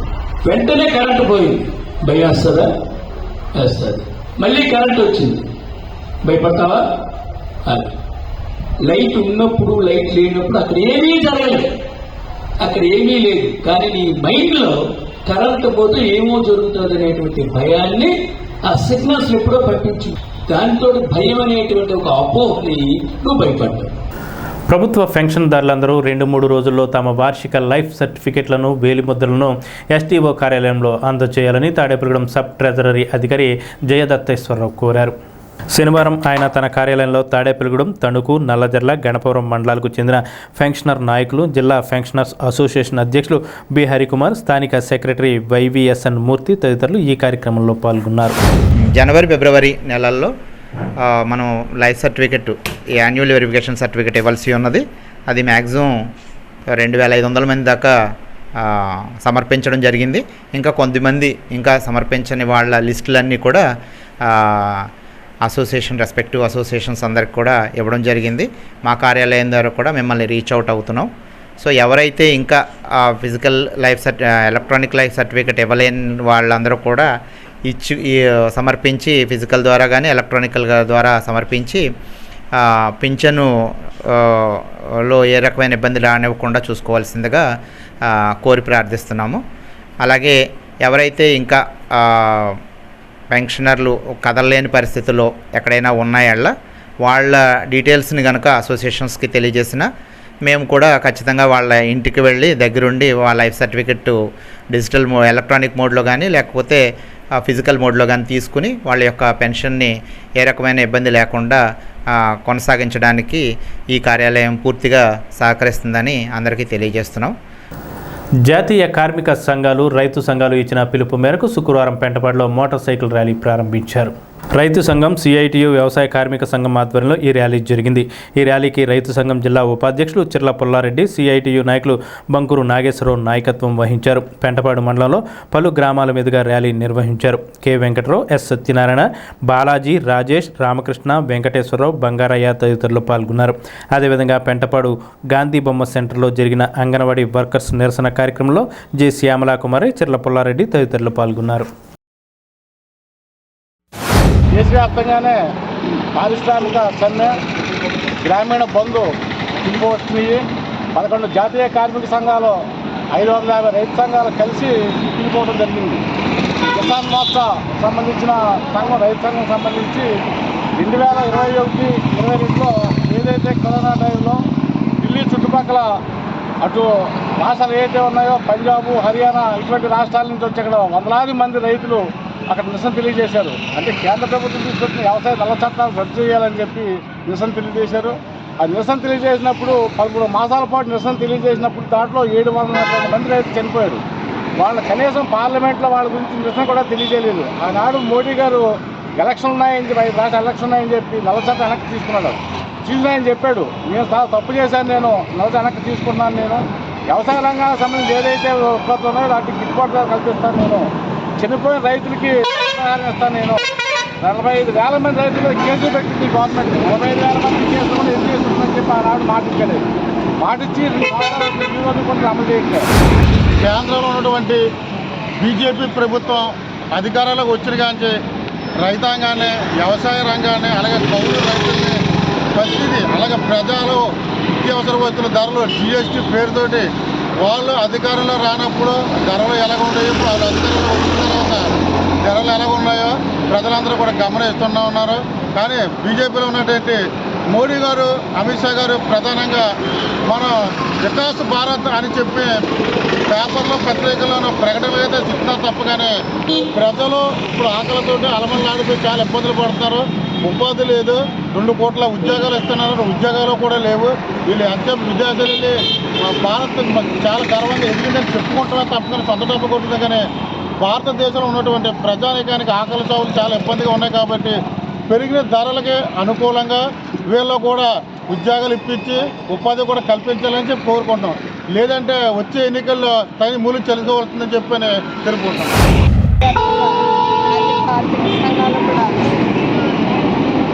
వెంటనే కరెంటు పోయింది, భయం వేస్తుందా? వేస్తుంది. మళ్ళీ కరెంటు వచ్చింది, భయపడతావా? అది లైట్ ఉన్నప్పుడు, లైట్ లేనప్పుడు అక్కడ ఏమీ జరగలేదు, అక్కడ ఏమీ లేదు. కానీ నీ మైండ్లో కరెంటు పోతే ఏమో జరుగుతుంది అనేటువంటి భయాన్ని ఆ సిగ్నల్స్ ఎప్పుడో పంపించు. దాంతో భయం అనేటువంటి ఒక అపోహని నువ్వు భయపడ్డావు. ప్రభుత్వ పెన్షన్దారులందరూ 2-3 రోజుల్లో తమ వార్షిక లైఫ్ సర్టిఫికెట్లను, వేలిముద్రలను ఎస్టీఓ కార్యాలయంలో అందజేయాలని తాడేపల్లిగూడెం సబ్ ట్రెజరీ అధికారి జయదత్తేశ్వరరావు కోరారు. శనివారం ఆయన తన కార్యాలయంలో తాడేపల్లిగూడెం, తణుకు, నల్లజర్ల, గణపవరం మండలాలకు చెందిన పెన్షనర్ నాయకులు, జిల్లా పెన్షనర్స్ అసోసియేషన్ అధ్యక్షులు బి హరికుమార్, స్థానిక సెక్రటరీ వైవిఎస్ఎన్ మూర్తి తదితరులు ఈ కార్యక్రమంలో పాల్గొన్నారు. జనవరి, ఫిబ్రవరి నెలల్లో మనం life certificate, annual verification certificate ఇవ్వాల్సి ఉన్నది. అది మ్యాక్సిమం 2500 మంది దాకా సమర్పించడం జరిగింది. ఇంకా కొంతమంది ఇంకా సమర్పించని వాళ్ళ లిస్టులన్నీ కూడా రెస్పెక్టివ్ అసోసియేషన్స్ అందరికి కూడా ఇవ్వడం జరిగింది. మా కార్యాలయం ద్వారా కూడా మిమ్మల్ని రీచ్ అవుట్ అవుతున్నాం. సో ఎవరైతే ఇంకా physical life electronic life certificate ఇవ్వలేని వాళ్ళందరూ కూడా సమర్పించి, ఫిజికల్ ద్వారా కానీ ఎలక్ట్రానికల్ ద్వారా సమర్పించి పింఛనులో ఏ రకమైన ఇబ్బంది రానివ్వకుండా చూసుకోవాల్సిందిగా కోరి ప్రార్థిస్తున్నాము. అలాగే ఎవరైతే ఇంకా పెన్షనర్లు కదలలేని పరిస్థితుల్లో ఎక్కడైనా ఉన్నాయళ్ళ వాళ్ళ డీటెయిల్స్ని కనుక అసోసియేషన్స్కి తెలియజేసిన మేము కూడా ఖచ్చితంగా వాళ్ళ ఇంటికి వెళ్ళి దగ్గరుండి వాళ్ళ లైఫ్ సర్టిఫికెట్ డిజిటల్ ఎలక్ట్రానిక్ మోడ్లో కానీ లేకపోతే ఫిజికల్ మోడ్లో కానీ తీసుకుని వాళ్ళ యొక్క పెన్షన్ని ఏ రకమైన ఇబ్బంది లేకుండా కొనసాగించడానికి ఈ కార్యాలయం పూర్తిగా సహకరిస్తుందని అందరికీ తెలియజేస్తున్నాం. జాతీయ కార్మిక సంఘాలు, రైతు సంఘాలు ఇచ్చిన పిలుపు మేరకు శుక్రవారం పెంటపాడులో మోటార్ సైకిల్ ర్యాలీ ప్రారంభించారు. రైతు సంఘం, సిఐటియు వ్యవసాయ కార్మిక సంఘం ఆధ్వర్యంలో ఈ ర్యాలీ జరిగింది. ఈ ర్యాలీకి రైతు సంఘం జిల్లా ఉపాధ్యక్షులు చిర్ల పుల్లారెడ్డి, సిఐటియు నాయకులు బంకూరు నాగేశ్వరరావు నాయకత్వం వహించారు. పెంటపాడు మండలంలో పలు గ్రామాల మీదుగా ర్యాలీ నిర్వహించారు. కె వెంకటరావు, ఎస్ సత్యనారాయణ, బాలాజీ, రాజేష్, రామకృష్ణ, వెంకటేశ్వరరావు, బంగారయ్య తదితరులు పాల్గొన్నారు. అదేవిధంగా పెంటపాడు గాంధీ బొమ్మ సెంటర్లో జరిగిన అంగన్వాడీ వర్కర్స్ నిరసన కార్యక్రమంలో జె శ్యామలాకుమారి, చిర్ల పుల్లారెడ్డి తదితరులు పాల్గొన్నారు. దేశవ్యాప్తంగానే పారిశ్రామిక సమ్మె, గ్రామీణ బంధు పిలుపువస్తున్నాయి. 11 జాతీయ కార్మిక సంఘాలు, 550 రైతు సంఘాలు కలిసి పిలుపుకోవడం జరిగింది. కిసాన్ మోర్చా సంబంధించిన సంఘం, రైతు సంఘం సంబంధించి 2021-22లో ఏదైతే కరోనా టైంలో ఢిల్లీ చుట్టుపక్కల అటు రాష్ట్రాలు ఏదైతే ఉన్నాయో పంజాబ్, హర్యానా ఇటువంటి రాష్ట్రాల నుంచి వచ్చి అక్కడ వందలాది మంది రైతులు అక్కడ నిరసన తెలియజేశారు. అంటే కేంద్ర ప్రభుత్వం తీసుకొచ్చిన వ్యవసాయ నల్ల చట్టాలు రద్దు చేయాలని చెప్పి నిరసన తెలియజేశారు. ఆ నిరసన తెలియజేసినప్పుడు 13 మాసాల పాటు నిరసన తెలియజేసినప్పుడు దాంట్లో 740 మంది రైతులు చనిపోయారు. వాళ్ళు కనీసం పార్లమెంట్లో వాళ్ళ గురించి నిరసన కూడా తెలియజేయలేదు. ఆనాడు మోడీ గారు ఎలక్షన్ ఉన్నాయని రాష్ట్ర ఎలక్షన్ ఉన్నాయని చెప్పి నల్ల చట్టం వెనక్కి తీసుకున్నాడు. తీసుకున్నాయని చెప్పాడు, నేను తప్పు చేశాను, నేను నల్ల వెనక్కి తీసుకున్నాను, నేను వ్యవసాయ రంగానికి సంబంధించి ఏదైతే ఉత్పత్తులు ఉన్నాయో వాటికి గిట్టుబాటు ధర కల్పిస్తాను, నేను చనిపోయిన రైతులకి పరిహారం ఇస్తాను, నేను 45,000 మంది రైతులు కేసులు పెట్టింది గవర్నమెంట్. 45,000 మంది కేసులు కూడా ఎందుకు చేస్తుందని చెప్పి ఆనాడు మాటించలేదు. మాటిచ్చి కొన్ని అమలు చేయట్లేదు. కేంద్రంలో ఉన్నటువంటి బీజేపీ ప్రభుత్వం అధికారంలోకి వచ్చిన కానీ రైతాంగాన్ని, వ్యవసాయ రంగాన్ని, అలాగే కౌలు రైతుల్ని ప్రతిదీ, అలాగే ప్రజలు నిత్యావసర వస్తువుల ధరలు జిఎస్టీ పేరుతోటి వాళ్ళు అధికారంలో రానప్పుడు ధరలు ఎలాగ ఉన్నాయో, ఇప్పుడు వాళ్ళు అధికారంలో వచ్చిన తర్వాత ధరలు ఎలాగ ఉన్నాయో ప్రజలందరూ కూడా గమనిస్తూనే ఉన్నారు. కానీ బీజేపీలో ఉన్నటువంటి మోడీ గారు, అమిత్ షా గారు ప్రధానంగా మనం వికాస్ భారత్ అని చెప్పి పేపర్లో, పత్రికల్లోనూ ప్రకటనలు అయితే చెప్తున్నారు తప్పగానే ప్రజలు ఇప్పుడు ఆకలితోటి అలమల్లాడిపోయి చాలా ఇబ్బందులు పడుతున్నారు. ఉపాధి లేదు, 2 కోట్ల ఉద్యోగాలు ఇస్తున్నారు, ఉద్యోగాలు కూడా లేవు. వీళ్ళు ఎంతసేపు విదేశాలు వెళ్ళి భారత్ చాలా గర్వంగా ఎదిగిందని చెప్పుకుంటున్నా తప్పకుండా సొంత డబ్బు కొట్టింది. కానీ భారతదేశంలో ఉన్నటువంటి ప్రజానికానికి ఆకలి చావులు చాలా ఇబ్బందిగా ఉన్నాయి. కాబట్టి పెరిగిన ధరలకి అనుకూలంగా వీళ్ళు కూడా ఉద్యోగాలు ఇప్పించి ఉపాధి కూడా కల్పించాలని చెప్పి కోరుకుంటాం. లేదంటే వచ్చే ఎన్నికల్లో తగిన మూలు చెల్లించవలసిందని చెప్పి తెలుపుకుంటాం.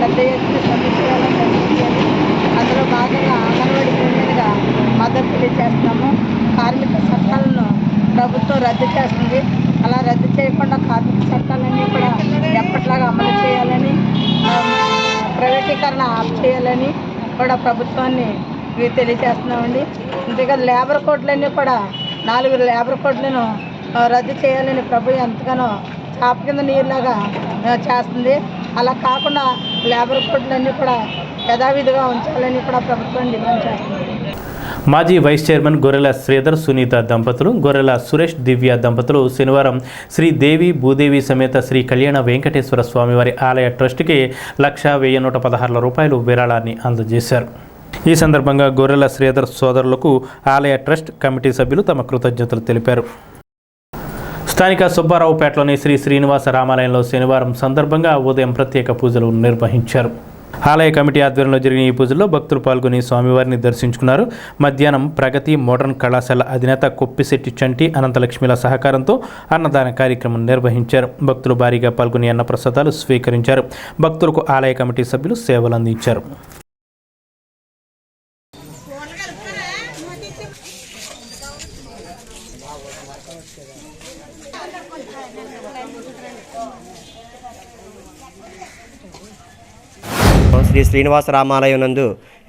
పెద్ద ఎత్తున సమీక్షలు జరిగింది. అందులో భాగంగా అంగన్వాడీ కేంద్రంగా మద్దతు తెలియజేస్తున్నాము. కార్మిక చట్టాలను ప్రభుత్వం రద్దు చేస్తుంది. అలా రద్దు చేయకుండా కార్మిక చట్టాలన్నీ కూడా ఎప్పటిలాగా అమలు చేయాలని, ప్రైవేటీకరణ ఆఫ్ చేయాలని కూడా ప్రభుత్వాన్ని తెలియజేస్తున్నామండి. అంతేకాదు లేబర్ కోడ్లన్నీ కూడా 4 లేబర్ కోడ్లను రద్దు చేయాలని ప్రభుత్వం ఎంతగానో చాప కింద నీరులాగా చేస్తుంది. అలా కాకుండా లేబర్ కోడ్లన్నీ కూడా యథావిధిగా ఉంచాలని కూడా ప్రభుత్వం డిమాండ్ చేస్తుంది. మాజీ వైస్ చైర్మన్ గొర్రెల శ్రీధర్ సునీత దంపతులు, గొర్రెల సురేష్ దివ్య దంపతులు శనివారం శ్రీ దేవి భూదేవి సమేత శ్రీ కళ్యాణ వెంకటేశ్వర స్వామివారి ఆలయ ట్రస్టుకి 1,1116 రూపాయలు విరాళాన్ని అందజేశారు. ఈ సందర్భంగా గొర్రెల శ్రీధర్ సోదరులకు ఆలయ ట్రస్ట్ కమిటీ సభ్యులు తమ కృతజ్ఞతలు తెలిపారు. స్థానిక సుబ్బారావుపేటలోని శ్రీ శ్రీనివాస రామాలయంలో శనివారం సందర్భంగా ఉదయం ప్రత్యేక పూజలు నిర్వహించారు. ఆలయ కమిటీ ఆధ్వర్యంలో జరిగిన ఈ పూజల్లో భక్తులు పాల్గొని స్వామివారిని దర్శించుకున్నారు. మధ్యాహ్నం ప్రగతి మోడర్న్ కళాశాల అధినేత కొప్పిశెట్టి చంటి, అనంతలక్ష్మిల సహకారంతో అన్నదాన కార్యక్రమం నిర్వహించారు. భక్తులు భారీగా పాల్గొని అన్నప్రసాదాలు స్వీకరించారు. భక్తులకు ఆలయ కమిటీ సభ్యులు సేవలు అందించారు. శ్రీ శ్రీనివాస రామాలయం నందు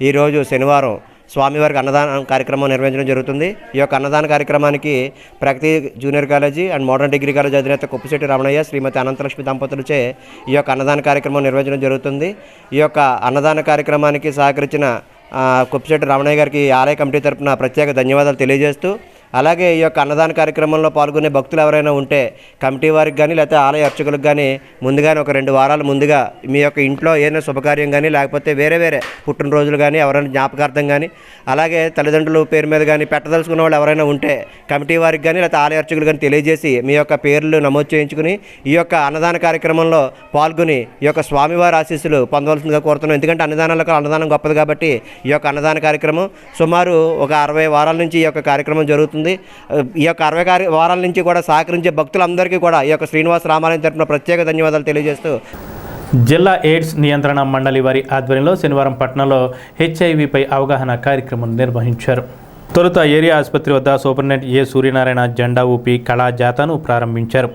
ఈరోజు శనివారం స్వామివారికి అన్నదాన కార్యక్రమం నిర్వహించడం జరుగుతుంది. ఈ యొక్క అన్నదాన కార్యక్రమానికి Pragathi junior college and modern degree college అధినేత కొప్పిశెట్టి రమణయ్య, శ్రీమతి అనంతలక్ష్మి దంపతులచే ఈ యొక్క అన్నదాన కార్యక్రమం నిర్వహించడం జరుగుతుంది. ఈ యొక్క అన్నదాన కార్యక్రమానికి సహకరించిన కొప్పిశెట్టి రమణయ్య గారికి ఆలయ కమిటీ తరపున ప్రత్యేక ధన్యవాదాలు తెలియజేస్తూ, అలాగే ఈ యొక్క అన్నదాన కార్యక్రమంలో పాల్గొనే భక్తులు ఎవరైనా ఉంటే కమిటీ వారికి కానీ లేకపోతే ఆలయ అర్చకులకు కానీ ముందుగానే ఒక 2 వారాల ముందుగా మీ యొక్క ఇంట్లో ఏదైనా శుభకార్యం కానీ లేకపోతే వేరే పుట్టినరోజులు కానీ ఎవరైనా జ్ఞాపకార్థం కానీ అలాగే తల్లిదండ్రుల పేరు మీద కానీ పెట్టదలుచుకున్న వాళ్ళు ఎవరైనా ఉంటే కమిటీ వారికి కానీ లేకపోతే ఆలయ అర్చకులు కానీ తెలియజేసి మీ యొక్క పేర్లు నమోదు చేయించుకుని ఈ యొక్క అన్నదాన కార్యక్రమంలో పాల్గొని ఈ యొక్క స్వామివారి ఆశీస్సులు పొందవలసిందిగా కోరుతున్నాం. ఎందుకంటే అన్నదానాలకు అన్నదానం గొప్పది కాబట్టి ఈ యొక్క అన్నదాన కార్యక్రమం సుమారు ఒక 60 వారాల నుంచి ఈ యొక్క కార్యక్రమం జరుగుతుంది. ఈ యొక్క 60 వారాల నుంచి కూడా సహకరించే భక్తులందరికీ కూడా ఈ యొక్క శ్రీనివాస రామాలయం తరపున ప్రత్యేక ధన్యవాదాలు తెలియజేస్తూ, జిల్లా ఎయిడ్స్ నియంత్రణ మండలి వారి ఆధ్వర్యంలో శనివారం పట్టణంలో హెచ్ఐవిపై అవగాహన కార్యక్రమం నిర్వహించారు. తొలుత ఏరియా ఆసుపత్రి వద్ద సూపరింటెండెంట్ ఏ సూర్యనారాయణ జెండా ఊపి కళా జాతాను ప్రారంభించారు.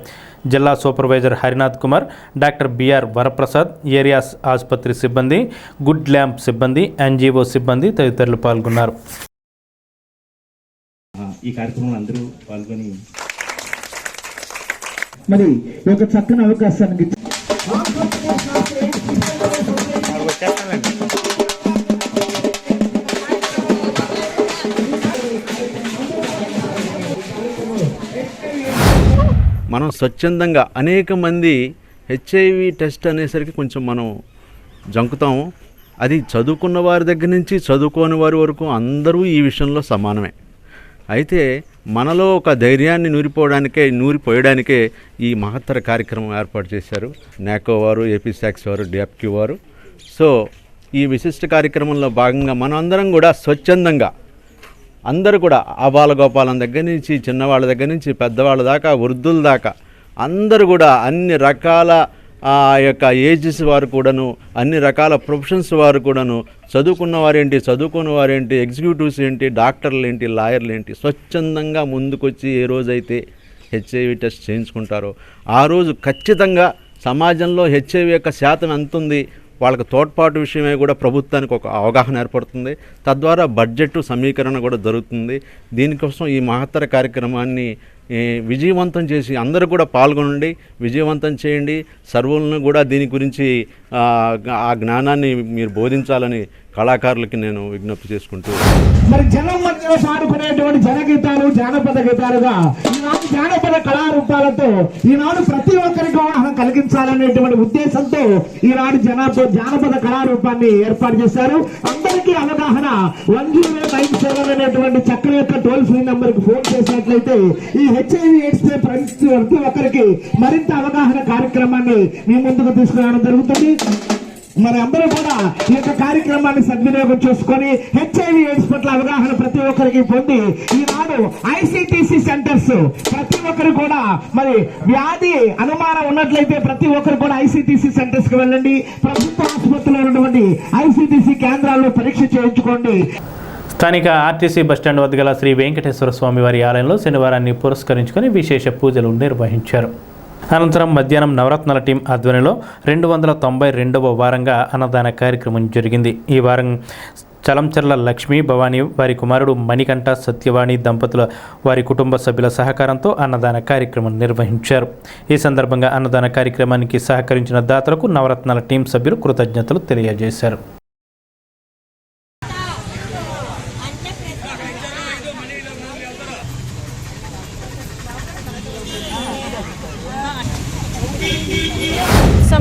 జిల్లా supervisor Harinath Kumar, doctor BR Varaprasad, areas ఆసుపత్రి సిబ్బంది, గుడ్ ల్యాంప్ సిబ్బంది, ఎన్జిఓ సిబ్బంది తదితరులు పాల్గొన్నారు. ఈ కార్యక్రమంలో అందరూ పాల్గొని మరి ఒక చక్కని అవకాశానికి మనం స్వచ్ఛందంగా అనేక మంది హెచ్ఐవి టెస్ట్ అనేసరికి కొంచెం మనం జంకుతాము. అది చదువుకున్న వారి దగ్గర నుంచి చదువుకోని వారి వరకు అందరూ ఈ విషయంలో సమానమే. అయితే మనలో ఒక ధైర్యాన్ని నూరిపోయడానికే ఈ మహత్తర కార్యక్రమం ఏర్పాటు చేశారు నాకో వారు, ఏపీ శాక్స్ వారు, డిఎఫ్క్యూ వారు. సో ఈ విశిష్ట కార్యక్రమంలో భాగంగా మనం అందరం కూడా స్వచ్ఛందంగా అందరూ కూడా ఆబాలగోపాలం దగ్గర నుంచి చిన్నవాళ్ళ దగ్గర నుంచి పెద్దవాళ్ళ దాకా వృద్ధుల దాకా అందరూ కూడా అన్ని రకాల యొక్క ఏజెస్ వారు కూడాను, అన్ని రకాల ప్రొఫెషన్స్ వారు కూడాను, చదువుకున్న వారేంటి, చదువుకున్న వారేంటి, ఎగ్జిక్యూటివ్స్ ఏంటి, డాక్టర్లు ఏంటి, లాయర్లు ఏంటి, స్వచ్ఛందంగా ముందుకొచ్చి ఏ రోజైతే హెచ్ఐవి టెస్ట్ చేయించుకుంటారో ఆ రోజు ఖచ్చితంగా సమాజంలో హెచ్ఐవి యొక్క శాతం ఎంత ఉంది, వాళ్ళకి తోడ్పాటు విషయమే కూడా ప్రభుత్వానికి ఒక అవగాహన ఏర్పడుతుంది. తద్వారా బడ్జెట్ సమీకరణ కూడా జరుగుతుంది. దీనికోసం ఈ మహత్తర కార్యక్రమాన్ని విజయవంతం చేసి అందరూ కూడా పాల్గొనండి, విజయవంతం చేయండి. సర్వులను కూడా దీని గురించి ఆ జ్ఞానాన్ని మీరు బోధించాలని కళాకారులకి నేను విజ్ఞప్తి చేసుకుంటూ మరి జనం మధ్యలో పాడుకునేటువంటి జనగీతాలు జానపద గీతాలుగా ఈనాడు జానపద కళారూపాలతో ఈనాడు ప్రతి ఒక్కరికి అవగాహన కలిగించాలనేటువంటి ఉద్దేశంతో ఈనాడు జానపద కళారూపాన్ని ఏర్పాటు చేశారు. అందరికీ అవగాహన 1097 అనేటువంటి చక్కని యొక్క టోల్ ఫ్రీ నెంబర్ కి ఫోన్ చేసినట్లయితే ఈ హెచ్ఐవి ఎయిడ్స్ పై ప్రతి ఒక్కరికి మరింత అవగాహన కార్యక్రమాన్ని మీ ముందుకు తీసుకురావడం జరుగుతుంది. మరి అందరూ కూడా ఈ యొక్క కార్యక్రమాన్ని సద్వినియోగం చేసుకొని హెచ్ఐవి ఎయిడ్స్ పట్ల అవగాహన ప్రతి ఒక్కరికి పొంది ఈనాడు ఐసిటిసి సెంటర్స్ ప్రతి ఒక్కరు కూడా మరి వ్యాధి అనుమానం ఉన్నట్లయితే ప్రతి ఒక్కరు కూడా ఐసిటిసి సెంటర్స్ కి వెళ్ళండి. ప్రభుత్వ ఆసుపత్రిలో ఉన్నటువంటి ఐసిటిసి కేంద్రాల్లో పరీక్ష చేయించుకోండి. స్థానిక ఆర్టీసీ బస్టాండ్ వద్ద గల శ్రీ వెంకటేశ్వర స్వామి వారి ఆలయంలో శనివారాన్ని పురస్కరించుకొని విశేష పూజలు నిర్వహించారు. అనంతరం మధ్యాహ్నం నవరత్నాల టీం ఆధ్వర్యంలో 292వ వారంగా అన్నదాన కార్యక్రమం జరిగింది. ఈ వారం చలంచర్ల లక్ష్మీ భవానీ వారి కుమారుడు మణికంఠ సత్యవాణి దంపతుల వారి కుటుంబ సభ్యుల సహకారంతో అన్నదాన కార్యక్రమం నిర్వహించారు. ఈ సందర్భంగా అన్నదాన కార్యక్రమానికి సహకరించిన దాతలకు నవరత్నాల టీం సభ్యులు కృతజ్ఞతలు తెలియజేశారు.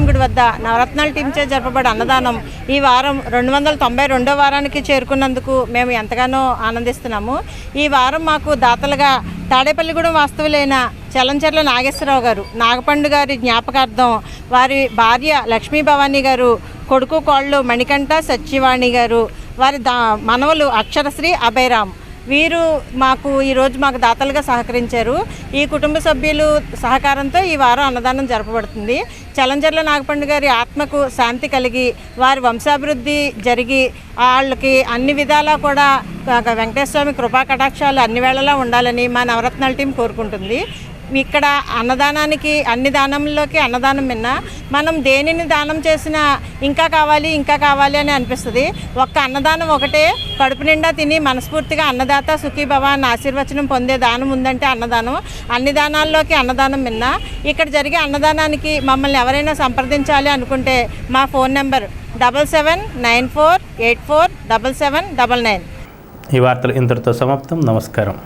గుడి వద్ద నవరత్నాల టీంచే జరపబడే అన్నదానం ఈ వారం 292వ వారానికి చేరుకున్నందుకు మేము ఎంతగానో ఆనందిస్తున్నాము. ఈ వారం మాకు దాతలుగా తాడేపల్లిగూడెం వాస్తవులైన చలంచర్ల నాగేశ్వరరావు గారు, నాగపండు గారి జ్ఞాపకార్థం వారి భార్య లక్ష్మీ భవానీ గారు, కొడుకు కోళ్ళు మణికంఠ సత్యవాణి గారు, వారి మనవలు అక్షరశ్రీ అభయరామ్ వీరు ఈరోజు మాకు దాతలుగా సహకరించారు. ఈ కుటుంబ సభ్యులు సహకారంతో ఈ వారం అన్నదానం జరపబడుతుంది. చలంజర్ల నాగపండు గారి ఆత్మకు శాంతి కలిగి వారి వంశాభివృద్ధి జరిగి వాళ్ళకి అన్ని విధాలా కూడా వెంకటేశ్వర స్వామి కృపా కటాక్షాలు అన్ని వేళలా ఉండాలని మా నవరత్నాల టీం కోరుకుంటుంది. ఇక్కడ అన్నదానానికి అన్ని దానంలోకి అన్నదానం విన్న మనం దేనిని దానం చేసినా ఇంకా కావాలి అని అనిపిస్తుంది. ఒక్క అన్నదానం ఒకటే కడుపు నిండా తిని మనస్ఫూర్తిగా అన్నదాత సుఖీభవ అని ఆశీర్వచనం పొందే దానం ఉందంటే అన్నదానం. అన్ని దానాల్లోకి అన్నదానం విన్న ఇక్కడ జరిగే అన్నదానానికి మమ్మల్ని ఎవరైనా సంప్రదించాలి అనుకుంటే మా ఫోన్ నెంబర్ 7794847799. ఈ వార్తలు ఇంతటితో సమాప్తం. నమస్కారం.